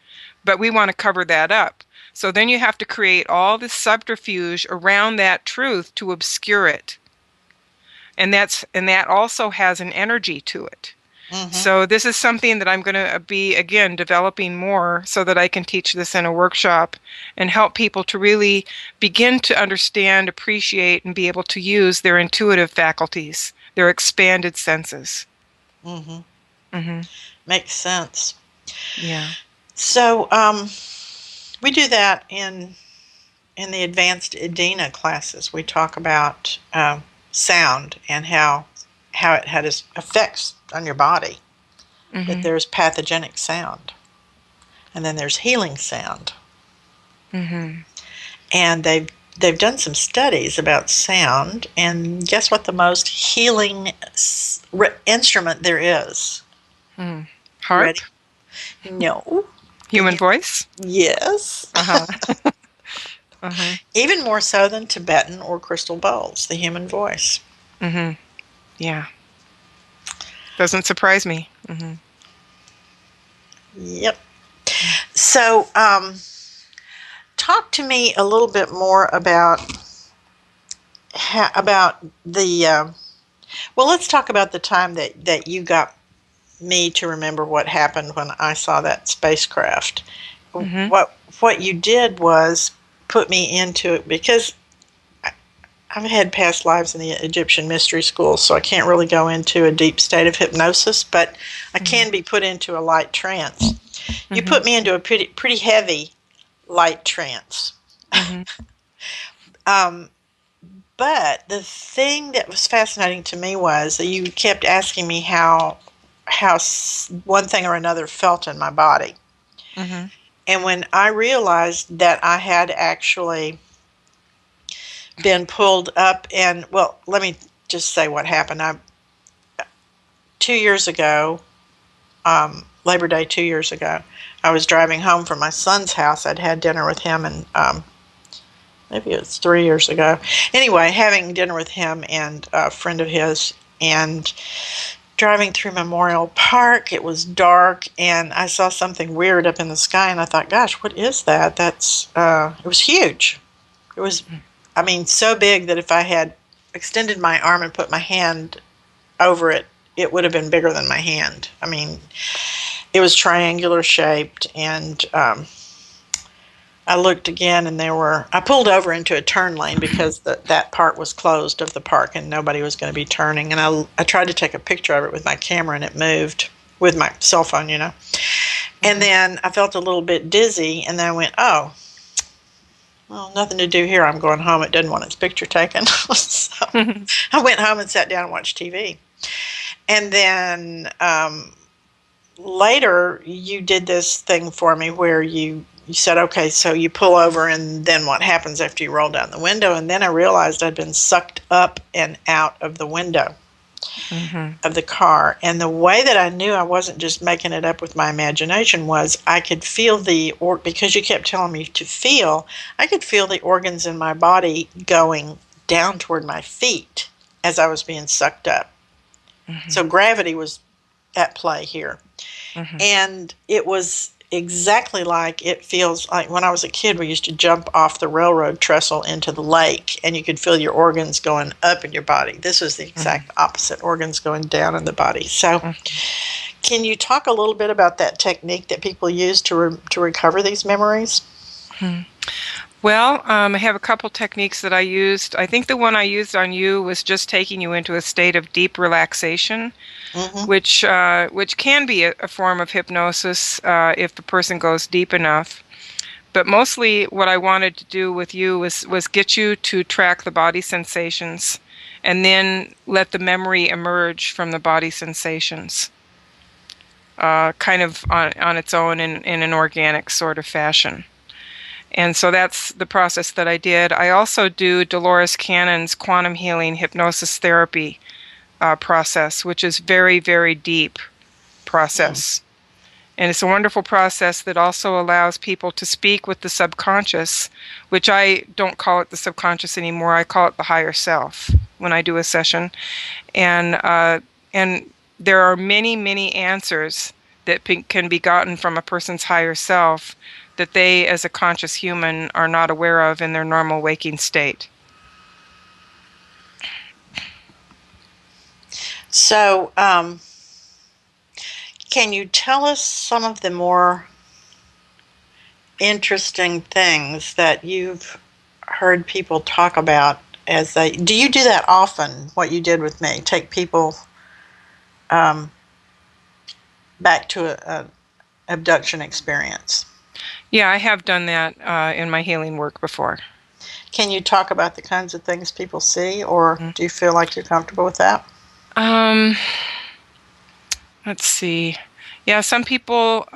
but we want to cover that up. So then you have to create all this subterfuge around that truth to obscure it. And that also has an energy to it. Mm-hmm. So this is something that I'm going to be, again, developing more so that I can teach this in a workshop and help people to really begin to understand, appreciate, and be able to use their intuitive faculties, their expanded senses. Mm-hmm. Mm-hmm. Makes sense. Yeah. So we do that in the advanced EDINA classes. We talk about sound and how it has effects on your body. Mm-hmm. That there's pathogenic sound, and then there's healing sound. Mm-hmm. And they've done some studies about sound, and guess what the most healing instrument there is? Harp? Ready? No. Human voice? Yes. Uh-huh. Uh-huh. Even more so than Tibetan or crystal bowls, the human voice. Mm-hmm. Yeah. Doesn't surprise me. Mm-hmm. Yep. So, talk to me a little bit more about the. Well, let's talk about the time that you got me to remember what happened when I saw that spacecraft. Mm-hmm. What you did was put me into it because I've had past lives in the Egyptian mystery school, so I can't really go into a deep state of hypnosis, but I can be put into a light trance. You put me into a pretty heavy light trance. But the thing that was fascinating to me was that you kept asking me how one thing or another felt in my body. Mm-hmm. And when I realized that I had actually been pulled up, and well, let me just say what happened. 2 years ago, Labor Day 2 years ago, I was driving home from my son's house. I'd had dinner with him, and maybe it was 3 years ago. Anyway, having dinner with him and a friend of his, and driving through Memorial Park. It was dark, and I saw something weird up in the sky, and I thought, gosh, what is that? It was huge. It was, I mean, so big that if I had extended my arm and put my hand over it, it would have been bigger than my hand. I mean, it was triangular shaped, and I looked again, and I pulled over into a turn lane because that part was closed of the park and nobody was going to be turning. And I tried to take a picture of it with my camera, and it moved with my cell phone, you know. And then I felt a little bit dizzy, and then I went, oh, well, nothing to do here. I'm going home. It didn't want its picture taken. So I went home and sat down and watched TV. And then later you did this thing for me where you said, okay, so you pull over, and then what happens after you roll down the window? And then I realized I'd been sucked up and out of the window of the car. And the way that I knew I wasn't just making it up with my imagination was I could feel because you kept telling me to feel, I could feel the organs in my body going down toward my feet as I was being sucked up. So gravity was at play here. And it was exactly like it feels like when I was a kid, we used to jump off the railroad trestle into the lake, and you could feel your organs going up in your body. This was the exact opposite, organs going down in the body. So can you talk a little bit about that technique that people use to recover these memories? Well, I have a couple techniques that I used. I think the one I used on you was just taking you into a state of deep relaxation, which can be a form of hypnosis if the person goes deep enough. But mostly what I wanted to do with you was get you to track the body sensations and then let the memory emerge from the body sensations, kind of on its own in an organic sort of fashion. And so that's the process that I did. I also do Dolores Cannon's quantum healing hypnosis therapy process, which is very, very deep process. And it's a wonderful process that also allows people to speak with the subconscious, which I don't call it the subconscious anymore. I call it the higher self when I do a session. And there are many, many answers that can be gotten from a person's higher self that they, as a conscious human, are not aware of in their normal waking state. So, can you tell us some of the more interesting things that you've heard people talk about do you do that often, what you did with me? Take people back to an abduction experience? Yeah, I have done that in my healing work before. Can you talk about the kinds of things people see, or do you feel like you're comfortable with that? Let's see. Yeah, some people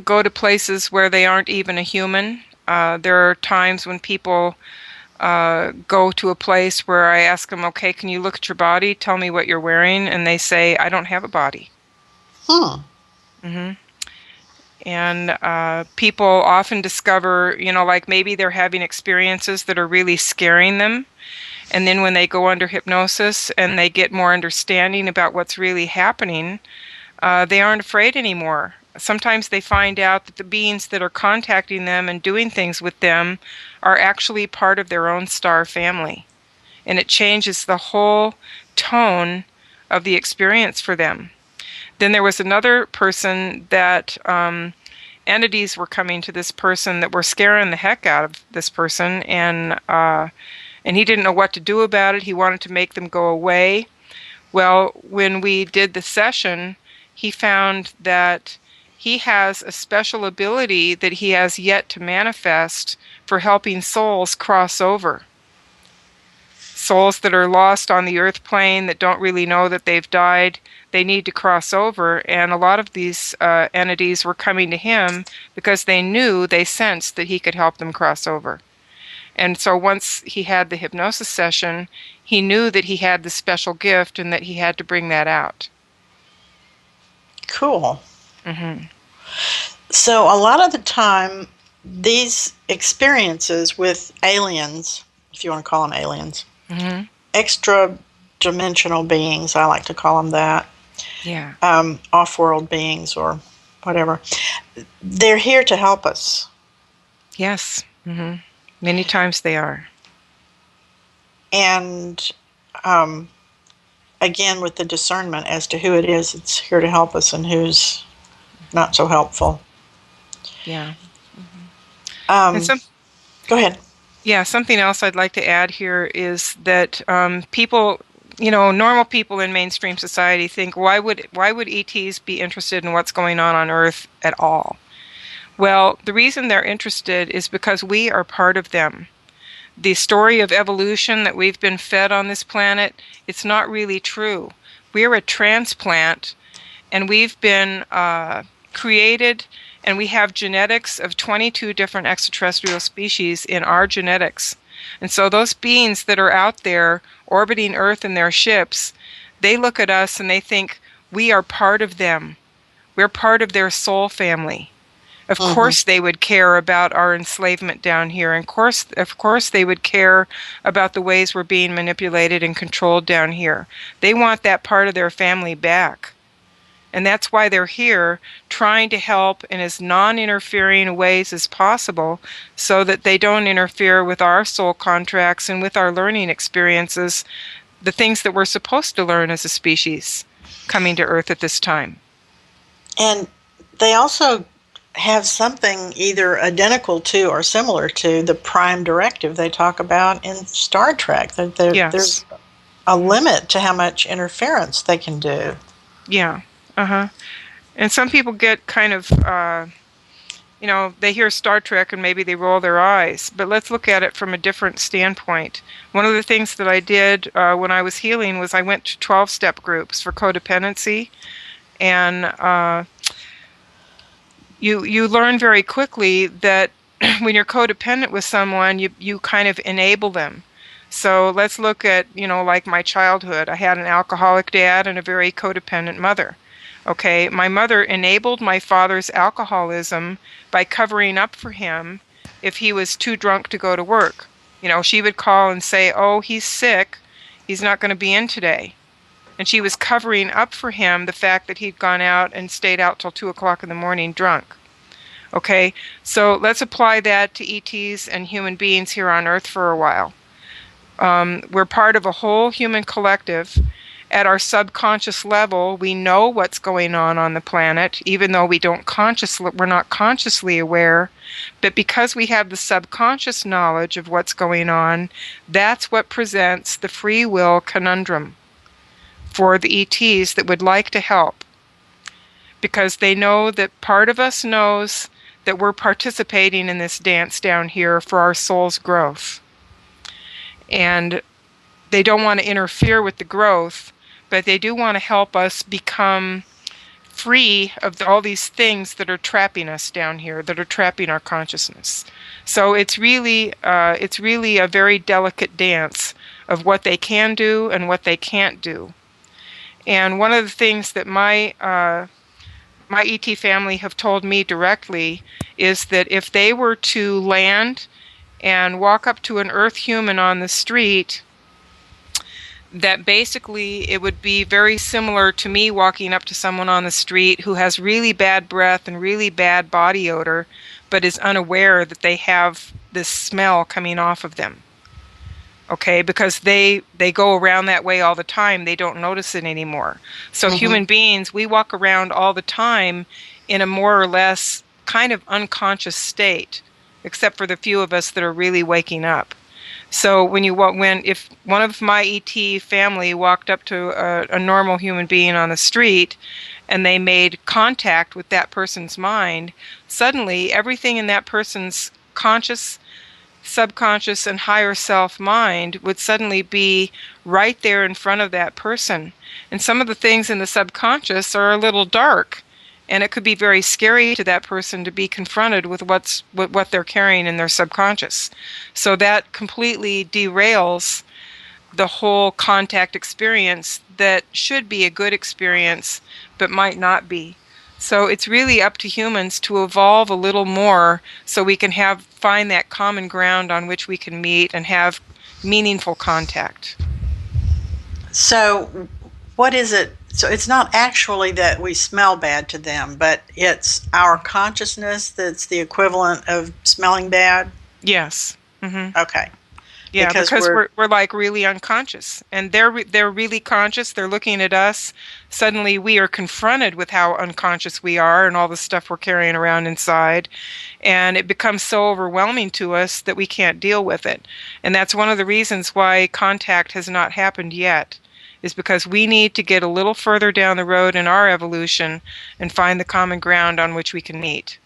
go to places where they aren't even a human. There are times when people go to a place where I ask them, okay, can you look at your body? Tell me what you're wearing. And they say, I don't have a body. And people often discover, like maybe they're having experiences that are really scaring them. And then when they go under hypnosis and they get more understanding about what's really happening, they aren't afraid anymore. Sometimes they find out that the beings that are contacting them and doing things with them are actually part of their own star family. And it changes the whole tone of the experience for them. Then there was another person that entities were coming to this person that were scaring the heck out of this person, and he didn't know what to do about it. He wanted to make them go away. Well, when we did the session, he found that he has a special ability that he has yet to manifest for helping souls cross over. Souls that are lost on the earth plane that don't really know that they've died, they need to cross over. And a lot of these entities were coming to him because they sensed that he could help them cross over. And so once he had the hypnosis session, he knew that he had the special gift and that he had to bring that out. Cool. Mm-hmm. So a lot of the time, these experiences with aliens, if you want to call them aliens, mm-hmm. extra-dimensional beings, I like to call them that, off-world beings or whatever, they're here to help us. Yes. Mm-hmm. Many times they are. And again, with the discernment as to who it is that's here to help us and who's not so helpful. Yeah. Mm-hmm. Go ahead. Yeah, something else I'd like to add here is that people, normal people in mainstream society think, why would ETs be interested in what's going on Earth at all? Well, the reason they're interested is because we are part of them. The story of evolution that we've been fed on this planet, it's not really true. We're a transplant, and we've been created, and we have genetics of 22 different extraterrestrial species in our genetics. And so those beings that are out there orbiting Earth in their ships, they look at us and they think we are part of them. We're part of their soul family. Of course they would care about our enslavement down here. And of course they would care about the ways we're being manipulated and controlled down here. They want that part of their family back. And that's why they're here, trying to help in as non-interfering ways as possible so that they don't interfere with our soul contracts and with our learning experiences, the things that we're supposed to learn as a species coming to Earth at this time. And they also have something either identical to or similar to the prime directive they talk about in Star Trek. Yes. There's a limit to how much interference they can do. Yeah. Uh-huh. And some people get kind of, they hear Star Trek and maybe they roll their eyes. But let's look at it from a different standpoint. One of the things that I did when I was healing was I went to 12-step groups for codependency. And you learn very quickly that when you're codependent with someone, you kind of enable them. So let's look at, like my childhood. I had an alcoholic dad and a very codependent mother. Okay, my mother enabled my father's alcoholism by covering up for him if he was too drunk to go to work. She would call and say, oh, he's sick, he's not going to be in today. And she was covering up for him the fact that he'd gone out and stayed out till 2 o'clock in the morning drunk. Okay, so let's apply that to ETs and human beings here on Earth for a while. We're part of a whole human collective. At our subconscious level, we know what's going on the planet, even though we're not consciously aware. But because we have the subconscious knowledge of what's going on, that's what presents the free will conundrum for the ETs that would like to help. Because they know that part of us knows that we're participating in this dance down here for our soul's growth. And they don't want to interfere with the growth, but they do want to help us become free of all these things that are trapping us down here, that are trapping our consciousness. So it's really a very delicate dance of what they can do and what they can't do. And one of the things that my my ET family have told me directly is that if they were to land and walk up to an Earth human on the street, that basically it would be very similar to me walking up to someone on the street who has really bad breath and really bad body odor, but is unaware that they have this smell coming off of them. Okay, because they go around that way all the time. They don't notice it anymore. So human beings, we walk around all the time in a more or less kind of unconscious state, except for the few of us that are really waking up. So if one of my ET family walked up to a normal human being on the street and they made contact with that person's mind, suddenly everything in that person's conscious, subconscious, and higher self mind would suddenly be right there in front of that person. And some of the things in the subconscious are a little dark, and it could be very scary to that person to be confronted with what they're carrying in their subconscious. So that completely derails the whole contact experience that should be a good experience, but might not be. So it's really up to humans to evolve a little more so we can find that common ground on which we can meet and have meaningful contact. So what is it? So it's not actually that we smell bad to them, but it's our consciousness that's the equivalent of smelling bad? Yes. Mm-hmm. Okay. Yeah, because we're like really unconscious, and they're really conscious. They're looking at us. Suddenly, we are confronted with how unconscious we are and all the stuff we're carrying around inside, and it becomes so overwhelming to us that we can't deal with it. And that's one of the reasons why contact has not happened yet, is because we need to get a little further down the road in our evolution and find the common ground on which we can meet.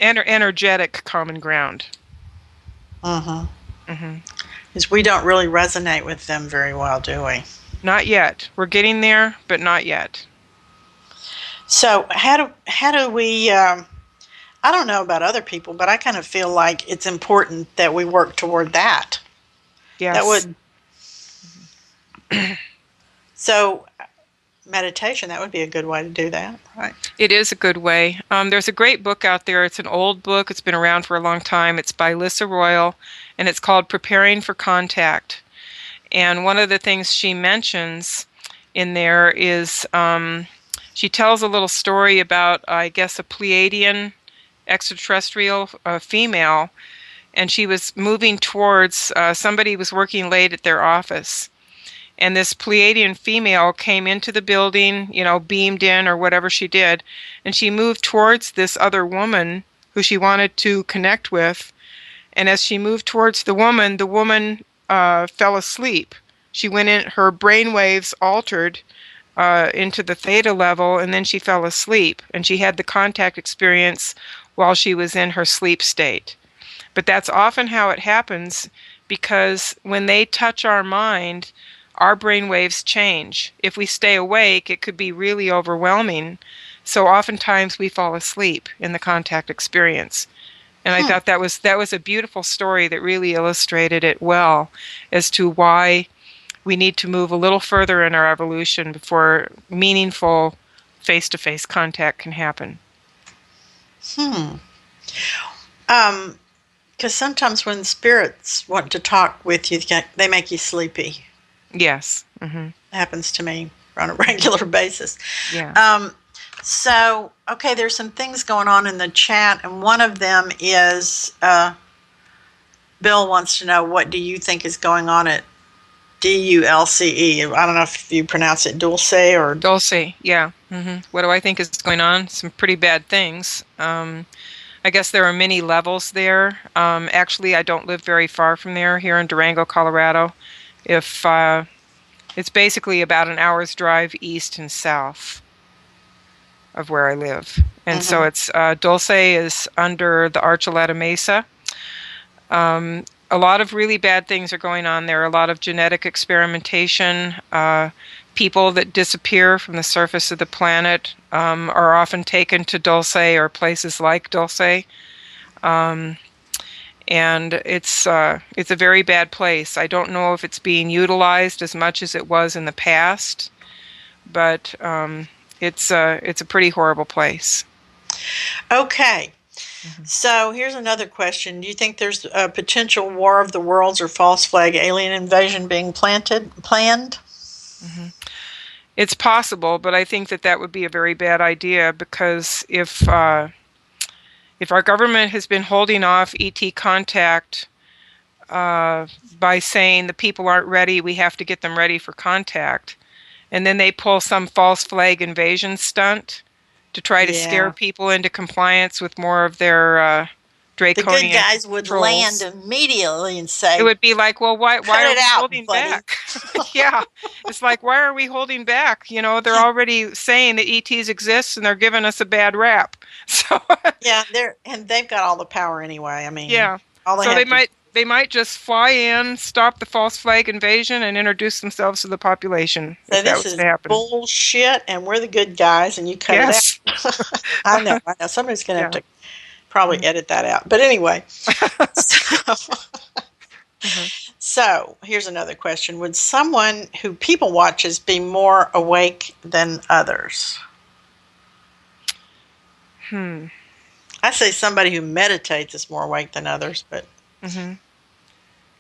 Energetic common ground. Because we don't really resonate with them very well, do we? Not yet. We're getting there, but not yet. So how do we? I don't know about other people, but I kind of feel like it's important that we work toward that. Yes. That would. So. Meditation, that would be a good way to do that, right? It is a good way. There's a great book out there. It's an old book. It's been around for a long time. It's by Lissa Royal, and it's called Preparing for Contact. And one of the things she mentions in there is she tells a little story about, I guess, a Pleiadian extraterrestrial female, and she was moving towards, somebody was working late at their office. And this Pleiadian female came into the building, beamed in or whatever she did, and she moved towards this other woman who she wanted to connect with. And as she moved towards the woman fell asleep. She went in, her brain waves altered into the theta level, and then she fell asleep. And she had the contact experience while she was in her sleep state. But that's often how it happens, because when they touch our mind, our brain waves change. If we stay awake, it could be really overwhelming. So oftentimes we fall asleep in the contact experience. And I thought that was a beautiful story that really illustrated it well as to why we need to move a little further in our evolution before meaningful face-to-face contact can happen. Because sometimes when spirits want to talk with you, they make you sleepy. Yes. Mm-hmm. Happens to me on a regular basis. Yeah. So, okay, there's some things going on in the chat, and one of them is Bill wants to know, what do you think is going on at DULCE? I don't know if you pronounce it Dulce or... Dulce, yeah. Mm-hmm. What do I think is going on? Some pretty bad things. I guess there are many levels there. Actually, I don't live very far from there, here in Durango, Colorado. It's basically about an hour's drive east and south of where I live. And so it's Dulce is under the Archuleta Mesa. A lot of really bad things are going on there. A lot of genetic experimentation. People that disappear from the surface of the planet are often taken to Dulce or places like Dulce. And it's a very bad place. I don't know if it's being utilized as much as it was in the past, but it's a pretty horrible place. Okay. So here's another question. Do you think there's a potential war of the worlds or false flag alien invasion being planned? It's possible, but I think that would be a very bad idea, because if our government has been holding off ET contact by saying the people aren't ready, we have to get them ready for contact, and then they pull some false flag invasion stunt to try to scare people into compliance with more of their draconian the good guys would controls. land immediately and say, it would be like, well, why are we holding buddy. back? Yeah, it's like, why are we holding back? They're already saying that ETs exist and they're giving us a bad rap. So yeah, they've got all the power anyway. I mean, yeah, so they might just fly in, stop the false flag invasion, and introduce themselves to the population. So this is bullshit, and we're the good guys, and you cut it out. I know. Somebody's going to have to probably edit that out. But anyway. So here's another question. Would someone who people watches be more awake than others? I say somebody who meditates is more awake than others, but...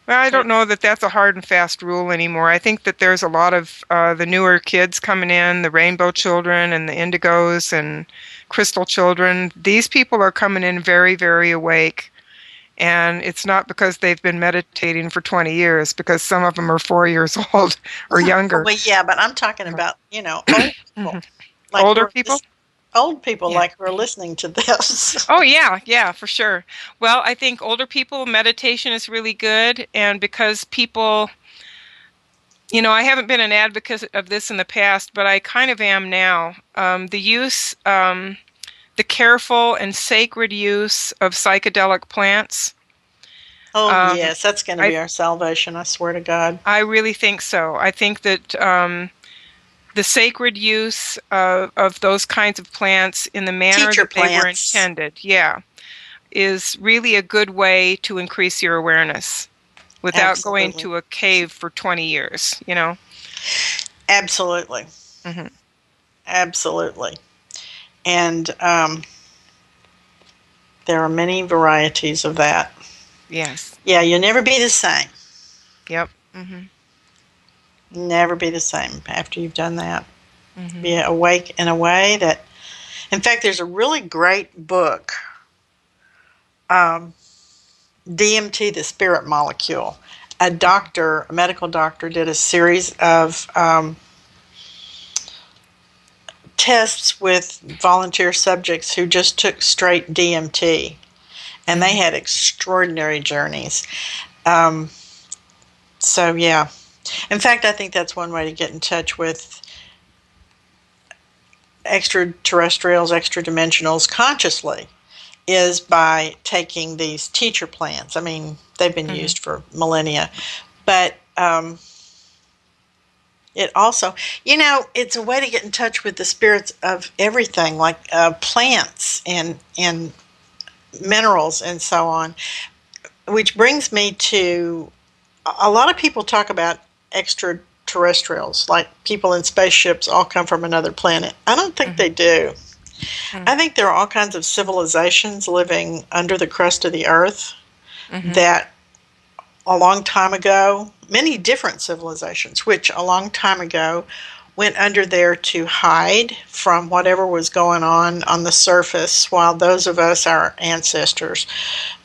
Well, I don't know that that's a hard and fast rule anymore. I think that there's a lot of the newer kids coming in, the rainbow children and the indigos and crystal children. These people are coming in very, very awake. And it's not because they've been meditating for 20 years, because some of them are 4 years old or younger. Well, yeah, but I'm talking about, old people. Like older people? Old people like who are listening to this. Oh, yeah, for sure. Well, I think older people, meditation is really good. And because people, I haven't been an advocate of this in the past, but I kind of am now. The careful and sacred use of psychedelic plants. Oh, yes, that's going to be our salvation, I swear to God. I really think so. I think that the sacred use of those kinds of plants in the manner that they were intended, is really a good way to increase your awareness without going to a cave for 20 years, Absolutely. Absolutely. And there are many varieties of that. Yes. Yeah, you'll never be the same. Yep. Never be the same after you've done that. Be awake in a way that... In fact, there's a really great book, DMT, the Spirit Molecule. A medical doctor, did a series of... tests with volunteer subjects who just took straight DMT, and they had extraordinary journeys. So yeah, in fact, I think that's one way to get in touch with extraterrestrials, extra-dimensionals consciously, is by taking these teacher plants. I mean, they've been used for millennia, but it also, it's a way to get in touch with the spirits of everything, like plants and minerals and so on. Which brings me to, a lot of people talk about extraterrestrials, like people in spaceships all come from another planet. I don't think they do. I think there are all kinds of civilizations living under the crust of the earth that a long time ago, many different civilizations, which a long time ago went under there to hide from whatever was going on the surface, while those of us, our ancestors,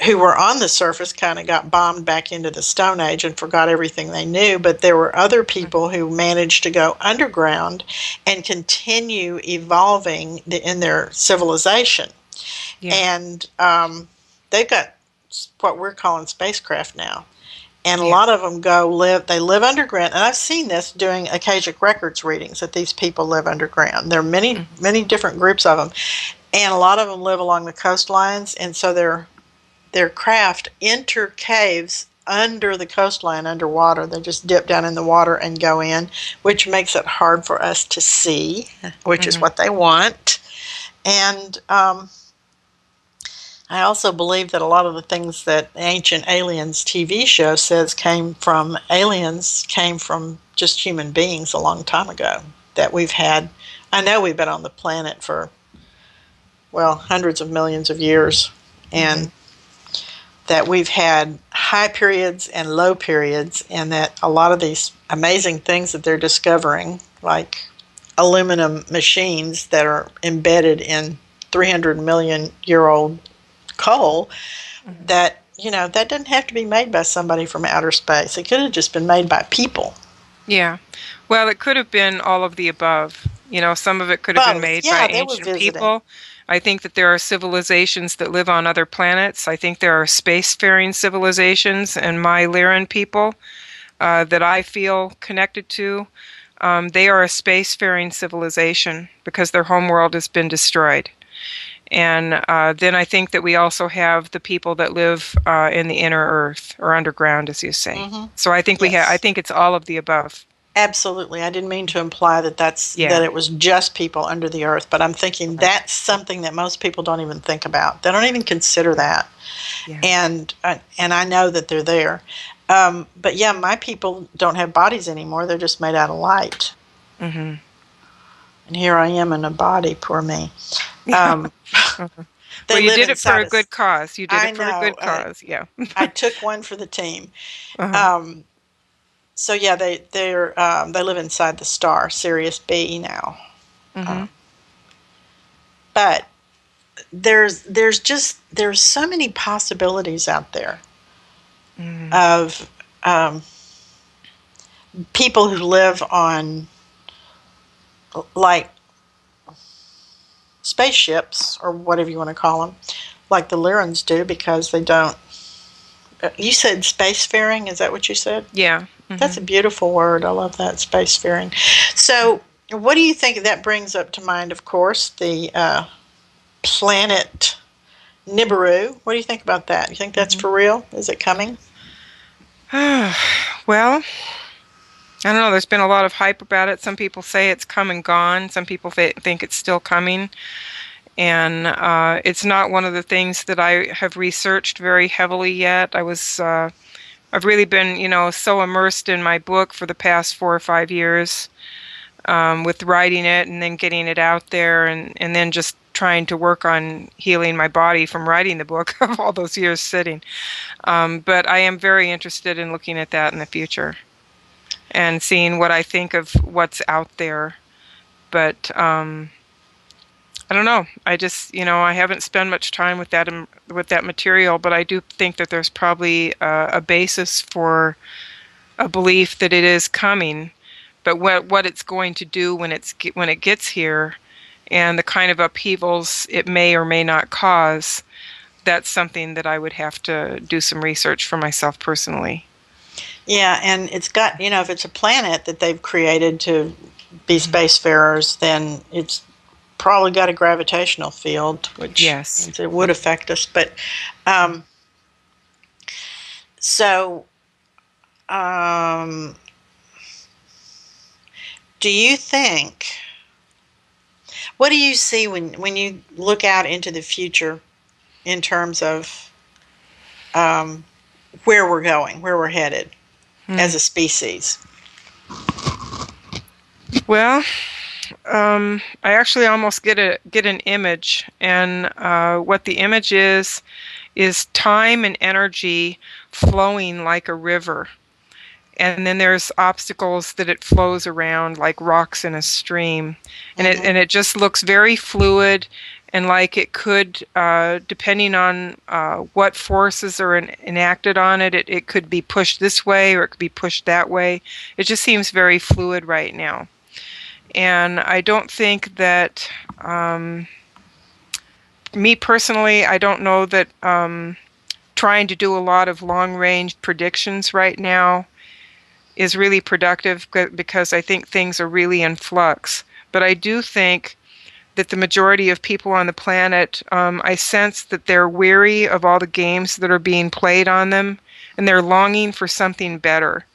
who were on the surface kind of got bombed back into the Stone Age and forgot everything they knew. But there were other people who managed to go underground and continue evolving in their civilization. And they've got what we're calling spacecraft now. And a lot of them they live underground. And I've seen this doing Akashic Records readings, that these people live underground. There are many, many different groups of them. And a lot of them live along the coastlines. And so their craft enter caves under the coastline, underwater. They just dip down in the water and go in, which makes it hard for us to see, which is what they want. And I also believe that a lot of the things that Ancient Aliens TV show says came from aliens, came from just human beings a long time ago. that we've had. I know we've been on the planet for, well, hundreds of millions of years, and that we've had high periods and low periods, and that a lot of these amazing things that they're discovering, like aluminum machines that are embedded in 300 million year old coal, that, that didn't have to be made by somebody from outer space. It could have just been made by people. Yeah. Well, it could have been all of the above. Some of it could have been made by ancient people. I think that there are civilizations that live on other planets. I think there are spacefaring civilizations, and my Lyran people that I feel connected to, they are a spacefaring civilization because their homeworld has been destroyed. And then I think that we also have the people that live in the inner earth, or underground, as you say. Mm-hmm. So I think I think it's all of the above. Absolutely. I didn't mean to imply that that it was just people under the earth, but I'm thinking that's something that most people don't even think about. They don't even consider that. Yeah. And I know that they're there. But yeah, my people don't have bodies anymore. They're just made out of light. Mm-hmm. And here I am in a body, poor me. Well, you did it for a good cause. You did it for a good cause. Yeah. I took one for the team. Uh-huh. So yeah, they live inside the star Sirius B now. Mm-hmm. But there's so many possibilities out there of people who live on like spaceships, or whatever you want to call them, like the Lyrans do, because they don't. You said spacefaring, is that what you said? Yeah. Mm-hmm. That's a beautiful word. I love that, spacefaring. So what do you think that brings up to mind? Of course, the planet Nibiru. What do you think about that? You think that's for real? Is it coming? Well, I don't know. There's been a lot of hype about it. Some people say it's come and gone. Some people think it's still coming. And it's not one of the things that I have researched very heavily yet. I've really been, so immersed in my book for the past 4 or 5 years with writing it and then getting it out there, and then just trying to work on healing my body from writing the book of all those years sitting. But I am very interested in looking at that in the future and seeing what I think of what's out there. But I don't know. I just, I haven't spent much time with that material, but I do think that there's probably a basis for a belief that it is coming. But what it's going to do when it gets here, and the kind of upheavals it may or may not cause, that's something that I would have to do some research for myself personally. Yeah, and it's got, if it's a planet that they've created to be spacefarers, then it's probably got a gravitational field, which means it would affect us. But do you think, what do you see when you look out into the future in terms of where we're going, where we're headed as a species? Well, I actually almost get an image, and what the image is time and energy flowing like a river, and then there's obstacles that it flows around like rocks in a stream, and it just looks very fluid, and like it could, depending on what forces are enacted on it, it could be pushed this way or it could be pushed that way. It just seems very fluid right now. And I don't think that, me personally, I don't know that trying to do a lot of long-range predictions right now is really productive, because I think things are really in flux. But I do think that the majority of people on the planet, I sense that they're weary of all the games that are being played on them, and they're longing for something better.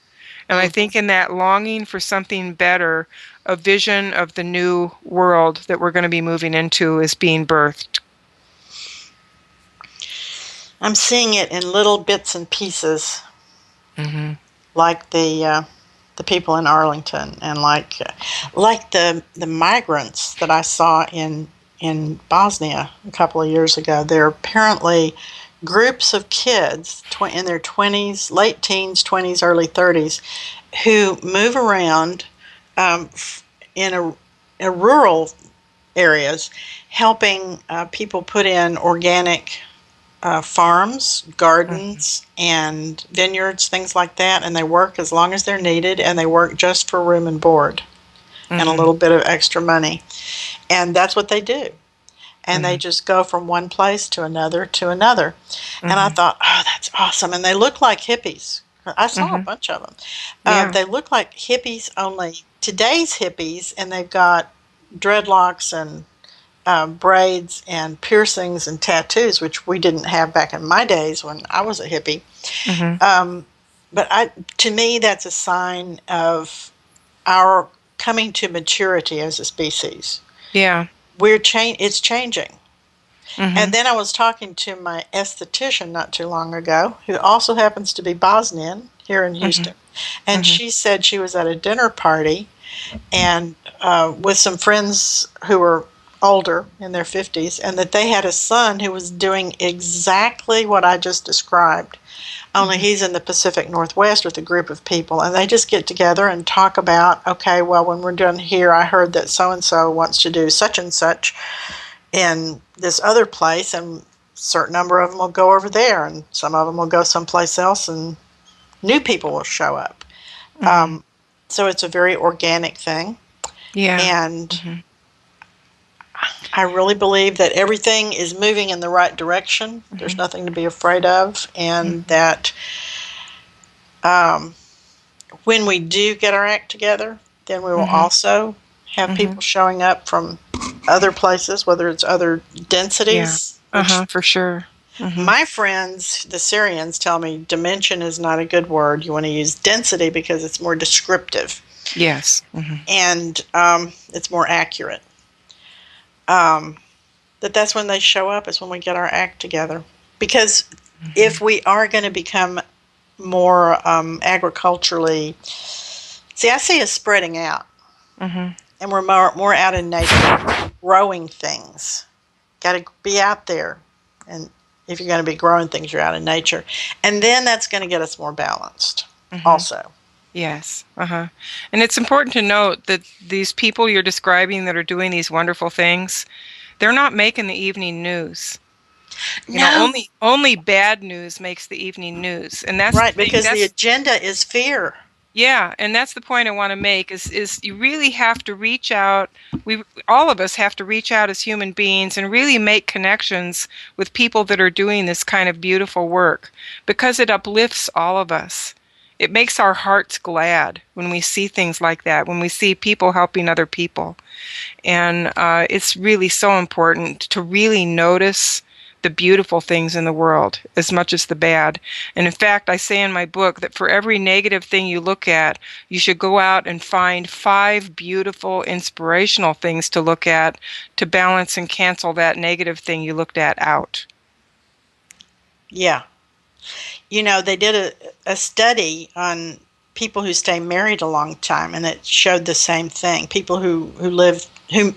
And I think in that longing for something better, a vision of the new world that we're going to be moving into is being birthed. I'm seeing it in little bits and pieces, like the the people in Arlington, and like the migrants that I saw in Bosnia a couple of years ago. They're apparently groups of kids in their 20s, late teens, 20s, early 30s, who move around in a rural areas, helping people put in organic farms, gardens, and vineyards, things like that. And they work as long as they're needed, and they work just for room and board and a little bit of extra money. And that's what they do. And they just go from one place to another to another. And I thought, oh, that's awesome. And they look like hippies. I saw a bunch of them. They look like hippies, only today's hippies, and they've got dreadlocks and braids and piercings and tattoos, which we didn't have back in my days when I was a hippie. But to me, that's a sign of our coming to maturity as a species. Yeah. It's changing. And then I was talking to my esthetician not too long ago, who also happens to be Bosnian here in Houston. And she said she was at a dinner party and with some friends who were older, in their 50s, and that they had a son who was doing exactly what I just described. Only he's in the Pacific Northwest with a group of people, and they just get together and talk about, okay, well, when we're done here, I heard that so-and-so wants to do such and such in this other place, and a certain number of them will go over there, and some of them will go someplace else, and new people will show up. So it's a very organic thing. Yeah. And I really believe that everything is moving in the right direction. There's nothing to be afraid of, and that when we do get our act together, then we will also have people showing up from other places, whether it's other densities. For sure. My friends, the Syrians, tell me dimension is not a good word. You want to use density because it's more descriptive. Yes. And it's more accurate. That's when they show up, is when we get our act together. Because if we are going to become more agriculturally, I see us spreading out, and we're more out in nature, growing things. Got to be out there, and if you're going to be growing things, you're out in nature, and then that's going to get us more balanced, also. Yes. And it's important to note that these people you're describing that are doing these wonderful things, they're not making the evening news. You know, only bad news makes the evening news. And that's right, because the agenda is fear. Yeah, and that's the point I want to make is you really have to reach out. All of us have to reach out as human beings and really make connections with people that are doing this kind of beautiful work, because it uplifts all of us. It makes our hearts glad when we see things like that, when we see people helping other people. And it's really so important to really notice the beautiful things in the world as much as the bad. And in fact, I say in my book that for every negative thing you look at, you should go out and find 5 beautiful, inspirational things to look at to balance and cancel that negative thing you looked at out. Yeah. You know, they did a study on people who stay married a long time, and it showed the same thing. People who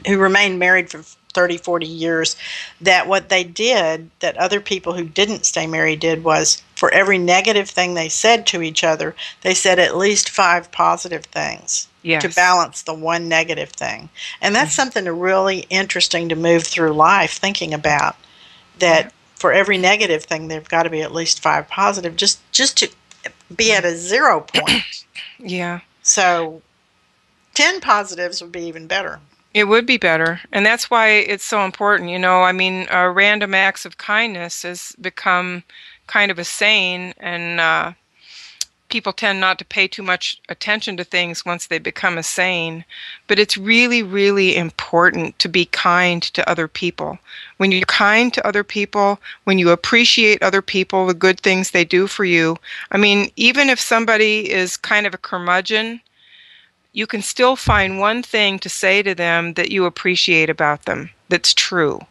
remained married for 30, 40 years, that what they did, that other people who didn't stay married did, was for every negative thing they said to each other, they said at least 5 positive things to balance the one negative thing. And that's something really interesting to move through life thinking about, that for every negative thing, there've got to be at least 5 positive, just to be at a 0 point. So 10 positives would be even better. It would be better. And that's why it's so important. You know, I mean, random acts of kindness has become kind of a saying, and people tend not to pay too much attention to things once they become a saying. But it's really, really important to be kind to other people. When you're kind to other people, when you appreciate other people, the good things they do for you. I mean, even if somebody is kind of a curmudgeon, you can still find one thing to say to them that you appreciate about them that's true.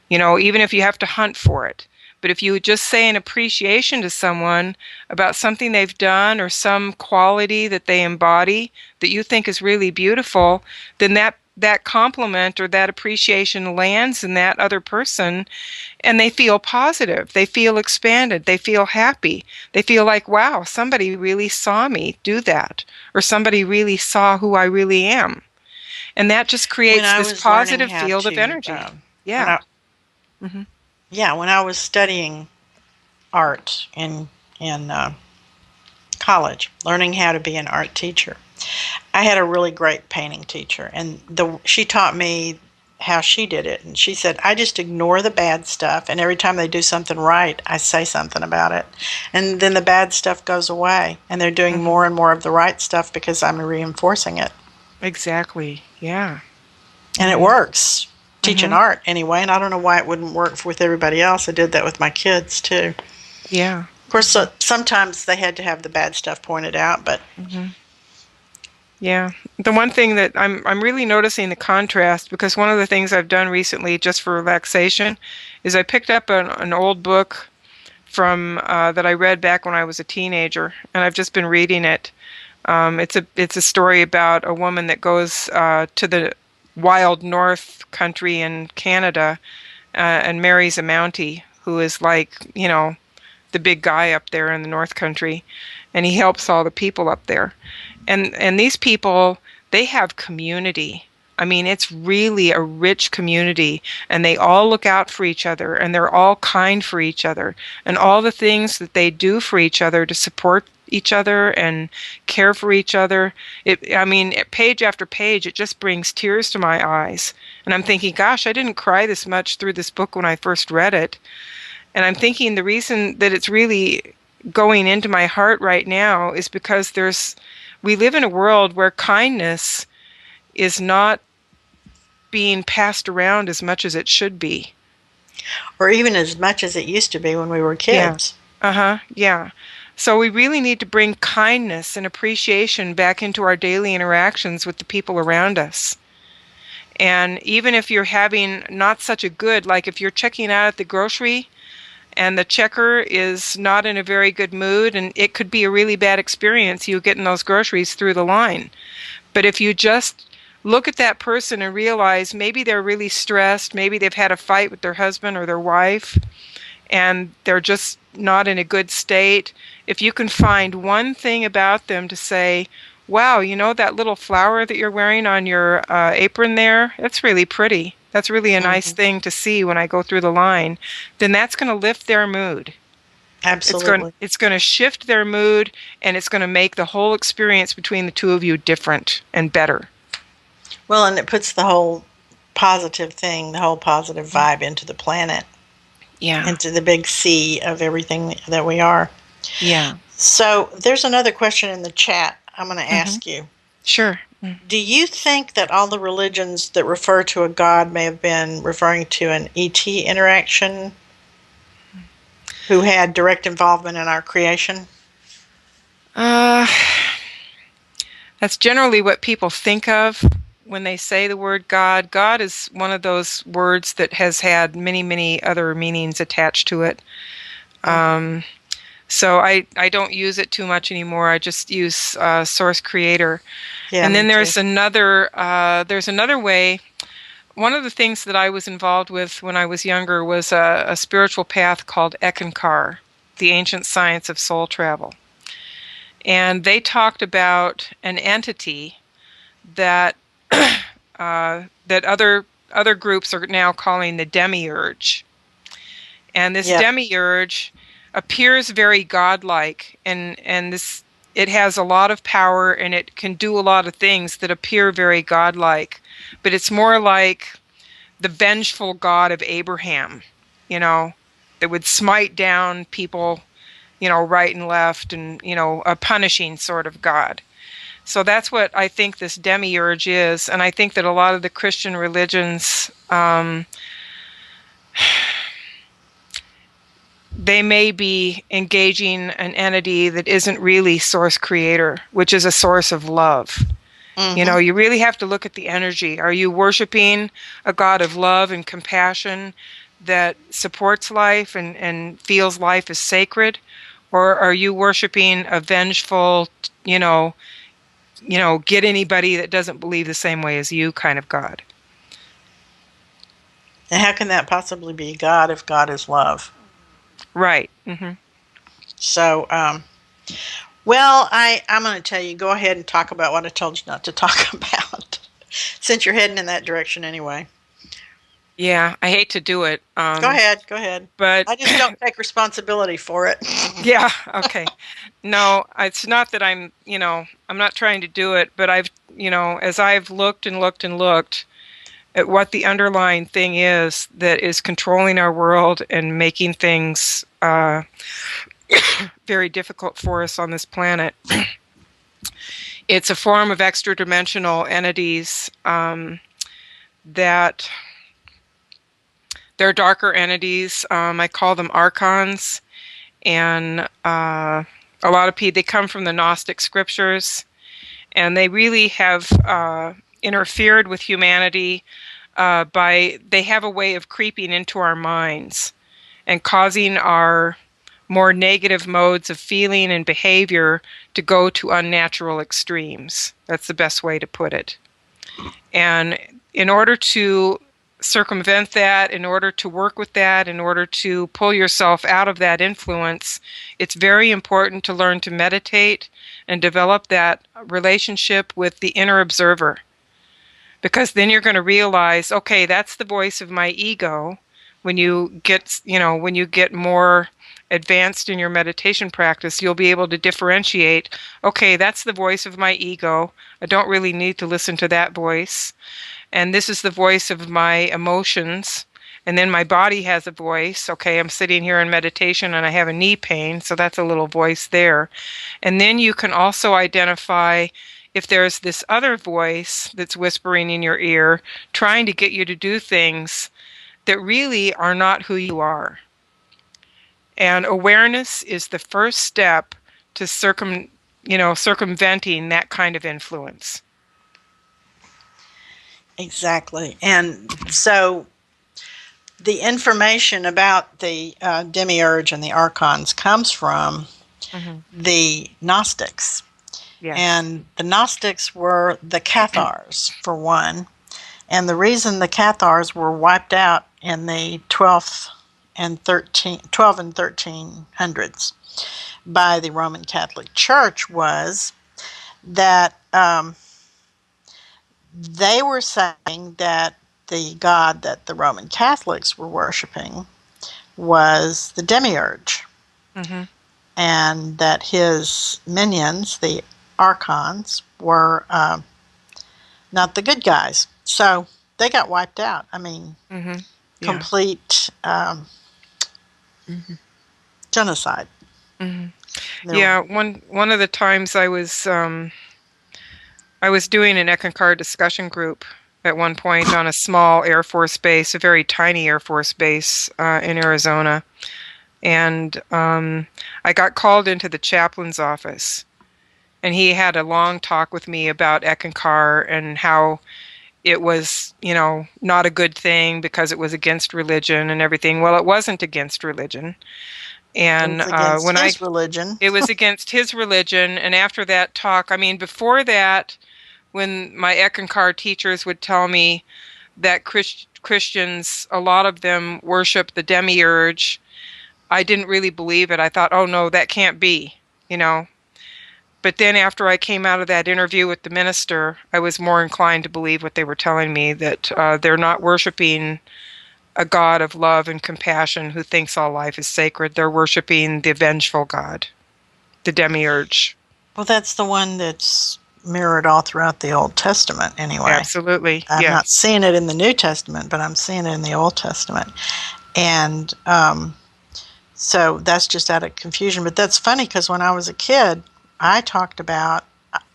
You know, even if you have to hunt for it. But if you just say an appreciation to someone about something they've done or some quality that they embody that you think is really beautiful, then that compliment or that appreciation lands in that other person, and they feel positive. They feel expanded. They feel happy. They feel like, wow, somebody really saw me do that, or somebody really saw who I really am. And that just creates this positive field of energy. Yeah. Yeah, when I was studying art in college, learning how to be an art teacher, I had a really great painting teacher, and she taught me how she did it. And she said, I just ignore the bad stuff, and every time they do something right, I say something about it. And then the bad stuff goes away, and they're doing more and more of the right stuff because I'm reinforcing it. Exactly, yeah. And it works. Teaching art anyway, and I don't know why it wouldn't work with everybody else. I did that with my kids too. Yeah. Of course, sometimes they had to have the bad stuff pointed out, but yeah. The one thing that I'm really noticing the contrast, because one of the things I've done recently just for relaxation is I picked up an old book from that I read back when I was a teenager, and I've just been reading it. It's a story about a woman that goes to the wild north country in Canada and marries a Mountie who is like, the big guy up there in the north country, and he helps all the people up there. And these people, they have community. I mean, it's really a rich community, and they all look out for each other, and they're all kind for each other, and all the things that they do for each other to support each other and care for each other. Page after page, it just brings tears to my eyes. And I'm thinking, gosh, I didn't cry this much through this book when I first read it. And I'm thinking the reason that it's really going into my heart right now is because we live in a world where kindness is not being passed around as much as it should be. Or even as much as it used to be when we were kids. Yeah. So we really need to bring kindness and appreciation back into our daily interactions with the people around us. And even if you're having not such a good, like if you're checking out at the grocery and the checker is not in a very good mood, and it could be a really bad experience, you getting those groceries through the line. But if you just look at that person and realize maybe they're really stressed, maybe they've had a fight with their husband or their wife, and they're just not in a good state, if you can find one thing about them to say, wow, that little flower that you're wearing on your apron there, that's really pretty. That's really a nice thing to see when I go through the line, then that's going to lift their mood. Absolutely. It's going to shift their mood, and it's going to make the whole experience between the two of you different and better. Well, and it puts the whole positive thing, the whole positive vibe into the planet. Yeah. Into the big sea of everything that we are. Yeah. So there's another question in the chat I'm going to ask you. Sure. Do you think that all the religions that refer to a god may have been referring to an ET interaction who had direct involvement in our creation? That's generally what people think of when they say the word God. God is one of those words that has had many, many other meanings attached to it. So I don't use it too much anymore. I just use source creator. Yeah, and then there's another way. One of the things that I was involved with when I was younger was a spiritual path called Ekankar, the ancient science of soul travel. And they talked about an entity that that other groups are now calling the demiurge. And this demiurge appears very godlike, and it has a lot of power, and it can do a lot of things that appear very godlike. But it's more like the vengeful God of Abraham, that would smite down people, right and left, and, a punishing sort of God. So that's what I think this demiurge is, and I think that a lot of the Christian religions, they may be engaging an entity that isn't really source creator, which is a source of love. Mm-hmm. You really have to look at the energy. Are you worshiping a God of love and compassion that supports life and feels life is sacred? Or are you worshiping a vengeful, get anybody that doesn't believe the same way as you kind of God? And how can that possibly be God if God is love? Right. Mm-hmm. So, well, I'm going to tell you, go ahead and talk about what I told you not to talk about, since you're heading in that direction anyway. Yeah, I hate to do it. Go ahead. But I just don't take responsibility for it. Yeah, okay. No, it's not that I'm not trying to do it, but I've, as I've looked and looked and looked at what the underlying thing is that is controlling our world and making things very difficult for us on this planet. It's a form of extra-dimensional entities that they're darker entities. I call them archons. And a lot of people, they come from the Gnostic scriptures, and they really have interfered with humanity they have a way of creeping into our minds and causing our more negative modes of feeling and behavior to go to unnatural extremes. That's the best way to put it. And in order to circumvent that, in order to work with that, in order to pull yourself out of that influence, it's very important to learn to meditate and develop that relationship with the inner observer. Because then you're going to realize, okay, that's the voice of my ego. When you get more advanced in your meditation practice, you'll be able to differentiate, okay, that's the voice of my ego. I don't really need to listen to that voice. And this is the voice of my emotions. And then my body has a voice. Okay, I'm sitting here in meditation and I have a knee pain, so that's a little voice there. And then you can also identify if there's this other voice that's whispering in your ear, trying to get you to do things that really are not who you are. And awareness is the first step to circumventing that kind of influence. Exactly. And so the information about the demiurge and the archons comes from the Gnostics. Yes. And the Gnostics were the Cathars, for one. And the reason the Cathars were wiped out in the 12 and 1300s by the Roman Catholic Church was that they were saying that the god that the Roman Catholics were worshiping was the demiurge. Mm-hmm. And that his minions, the archons, were not the good guys. So they got wiped out. I mean, complete genocide. Mm-hmm. Yeah, one of the times I was doing an Eckankar discussion group at one point on a small Air Force base, a very tiny Air Force base in Arizona. And I got called into the chaplain's office. And he had a long talk with me about Eckankar and how it was, not a good thing because it was against religion and everything. Well, it wasn't against religion. And it was against his religion. It was against his religion. And after that talk, before that, when my Eckankar teachers would tell me that Christians, a lot of them worship the demiurge, I didn't really believe it. I thought, oh no, that can't be, But then after I came out of that interview with the minister, I was more inclined to believe what they were telling me, that they're not worshiping a God of love and compassion who thinks all life is sacred. They're worshiping the vengeful God, the demiurge. Well, that's the one that's mirrored all throughout the Old Testament anyway. Absolutely. I'm not seeing it in the New Testament, but I'm seeing it in the Old Testament. And so that's just out of confusion. But that's funny because when I was a kid, I talked about,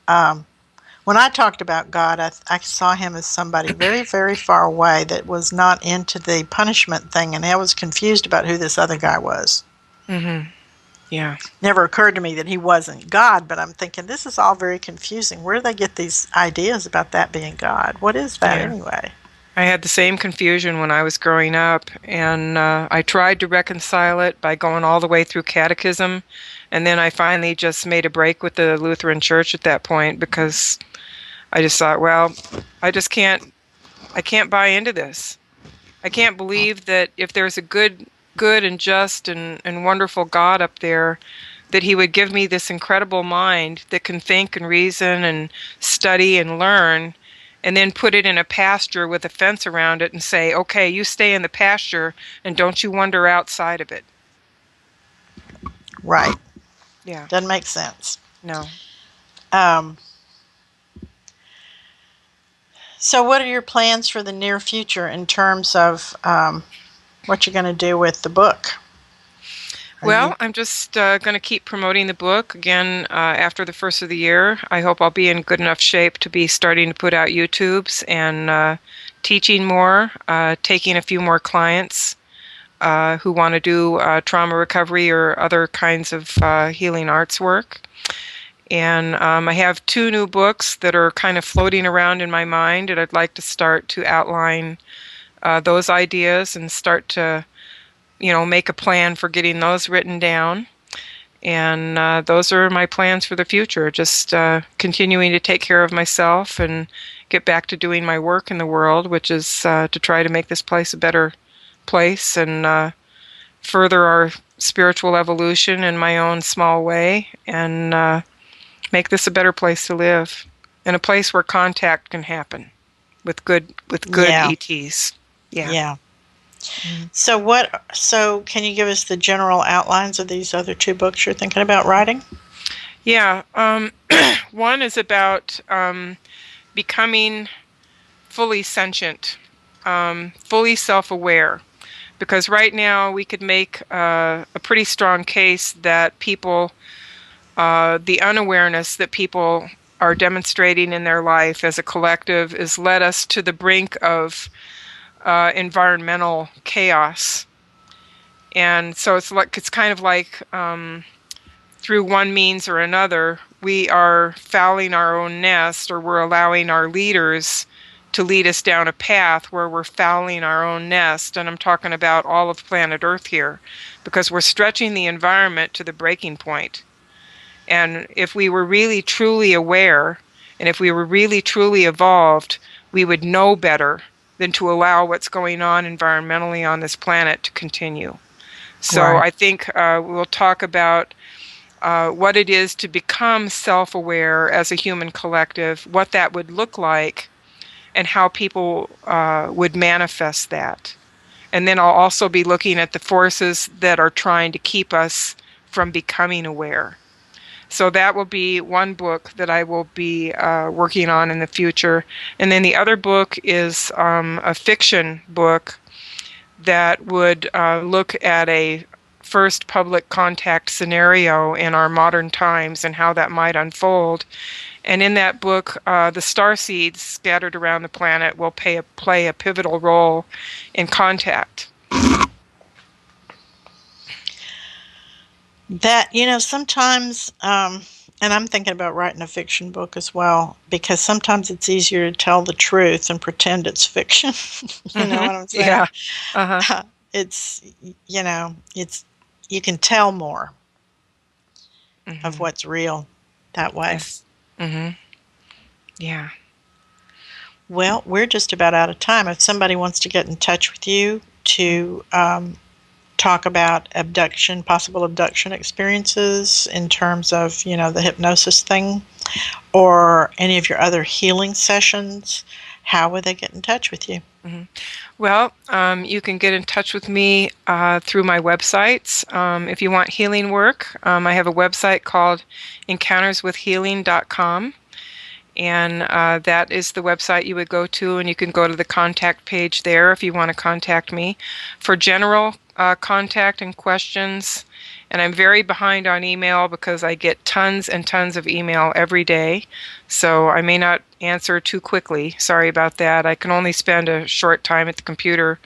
when I talked about God, I saw him as somebody very, very far away that was not into the punishment thing, and I was confused about who this other guy was. Mm-hmm. Yeah. Never occurred to me that he wasn't God, but I'm thinking, this is all very confusing. Where do they get these ideas about that being God? What is that anyway? I had the same confusion when I was growing up, and I tried to reconcile it by going all the way through catechism, and then I finally just made a break with the Lutheran Church at that point because I just thought, well, I can't buy into this. I can't believe that if there's a good and just and wonderful God up there, that he would give me this incredible mind that can think and reason and study and learn, and then put it in a pasture with a fence around it and say, okay, you stay in the pasture and don't you wander outside of it. Right. Yeah. Doesn't make sense. No. So what are your plans for the near future in terms of what you're going to do with the book? Well, I'm just going to keep promoting the book again after the first of the year. I hope I'll be in good enough shape to be starting to put out YouTubes and teaching more, taking a few more clients who want to do trauma recovery or other kinds of healing arts work. And I have 2 new books that are kind of floating around in my mind, and I'd like to start to outline those ideas and start to make a plan for getting those written down. And those are my plans for the future, just continuing to take care of myself and get back to doing my work in the world, which is to try to make this place a better place and further our spiritual evolution in my own small way, and make this a better place to live, and a place where contact can happen with good ETs. Yeah. So can you give us the general outlines of these other 2 books you're thinking about writing? Yeah. One is about becoming fully sentient, fully self-aware, because right now we could make a pretty strong case that people, the unawareness that people are demonstrating in their life as a collective has led us to the brink of environmental chaos. And so it's kind of like through one means or another, we are fouling our own nest, or we're allowing our leaders to lead us down a path where we're fouling our own nest. And I'm talking about all of planet Earth here, because we're stretching the environment to the breaking point. And if we were really truly aware, and if we were really truly evolved, we would know better than to allow what's going on environmentally on this planet to continue. So Right. I think we'll talk about what it is to become self-aware as a human collective, what that would look like, and how people would manifest that. And then I'll also be looking at the forces that are trying to keep us from becoming aware. So that will be one book that I will be working on in the future. And then the other book is a fiction book that would look at a first public contact scenario in our modern times and how that might unfold. And in that book, the starseeds scattered around the planet will play a pivotal role in contact. That, sometimes, and I'm thinking about writing a fiction book as well, because sometimes it's easier to tell the truth and pretend it's fiction. You know what I'm saying? Yeah. Uh-huh. It's, you can tell more of what's real that way. Yes. Mm-hmm. Yeah. Well, we're just about out of time. If somebody wants to get in touch with you to talk about possible abduction experiences in terms of, the hypnosis thing, or any of your other healing sessions, how would they get in touch with you? Mm-hmm. Well, you can get in touch with me through my websites. If you want healing work, I have a website called encounterswithhealing.com. And that is the website you would go to, and you can go to the contact page there if you want to contact me for general contact and questions. And I'm very behind on email because I get tons and tons of email every day, so I may not answer too quickly. Sorry about that. I can only spend a short time at the computer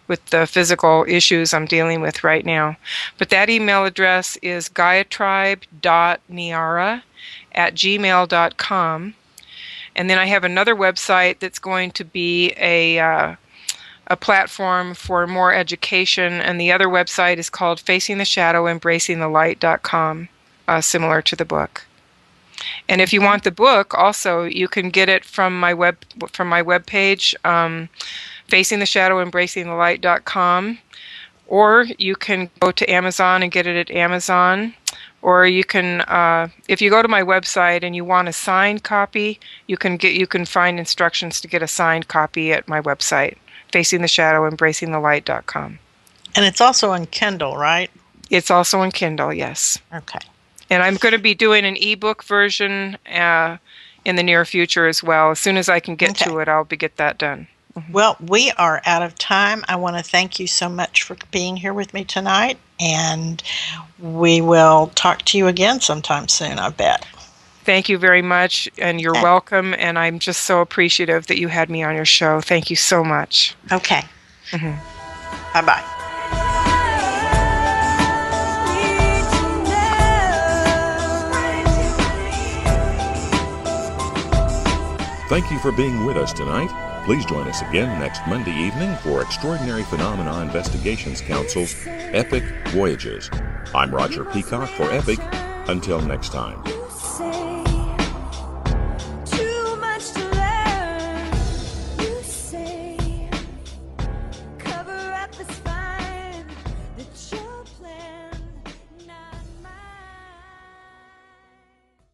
with the physical issues I'm dealing with right now. But that email address is gaiatribe.niara@gmail.com. And then I have another website that's going to be a platform for more education, and the other website is called facingtheshadowembracingthelight.com, similar to the book. And if you want the book, also you can get it from my webpage, facingtheshadowembracingthelight.com, or you can go to Amazon and get it at Amazon. Or you can, if you go to my website and you want a signed copy, you can find instructions to get a signed copy at my website, facingtheshadowembracingthelight.com. And it's also on Kindle, right? It's also on Kindle, yes. Okay. And I'm going to be doing an ebook version in the near future as well. As soon as I can get to it, I'll get that done. Mm-hmm. Well, we are out of time. I want to thank you so much for being here with me tonight, and we will talk to you again sometime soon, I bet. Thank you very much, and you're welcome, and I'm just so appreciative that you had me on your show. Thank you so much. Okay. Mm-hmm. Bye-bye. Thank you for being with us tonight. Please join us again next Monday evening for Extraordinary Phenomena Investigations Council's Epic Voyages. I'm Roger Peacock for Epic. Until next time.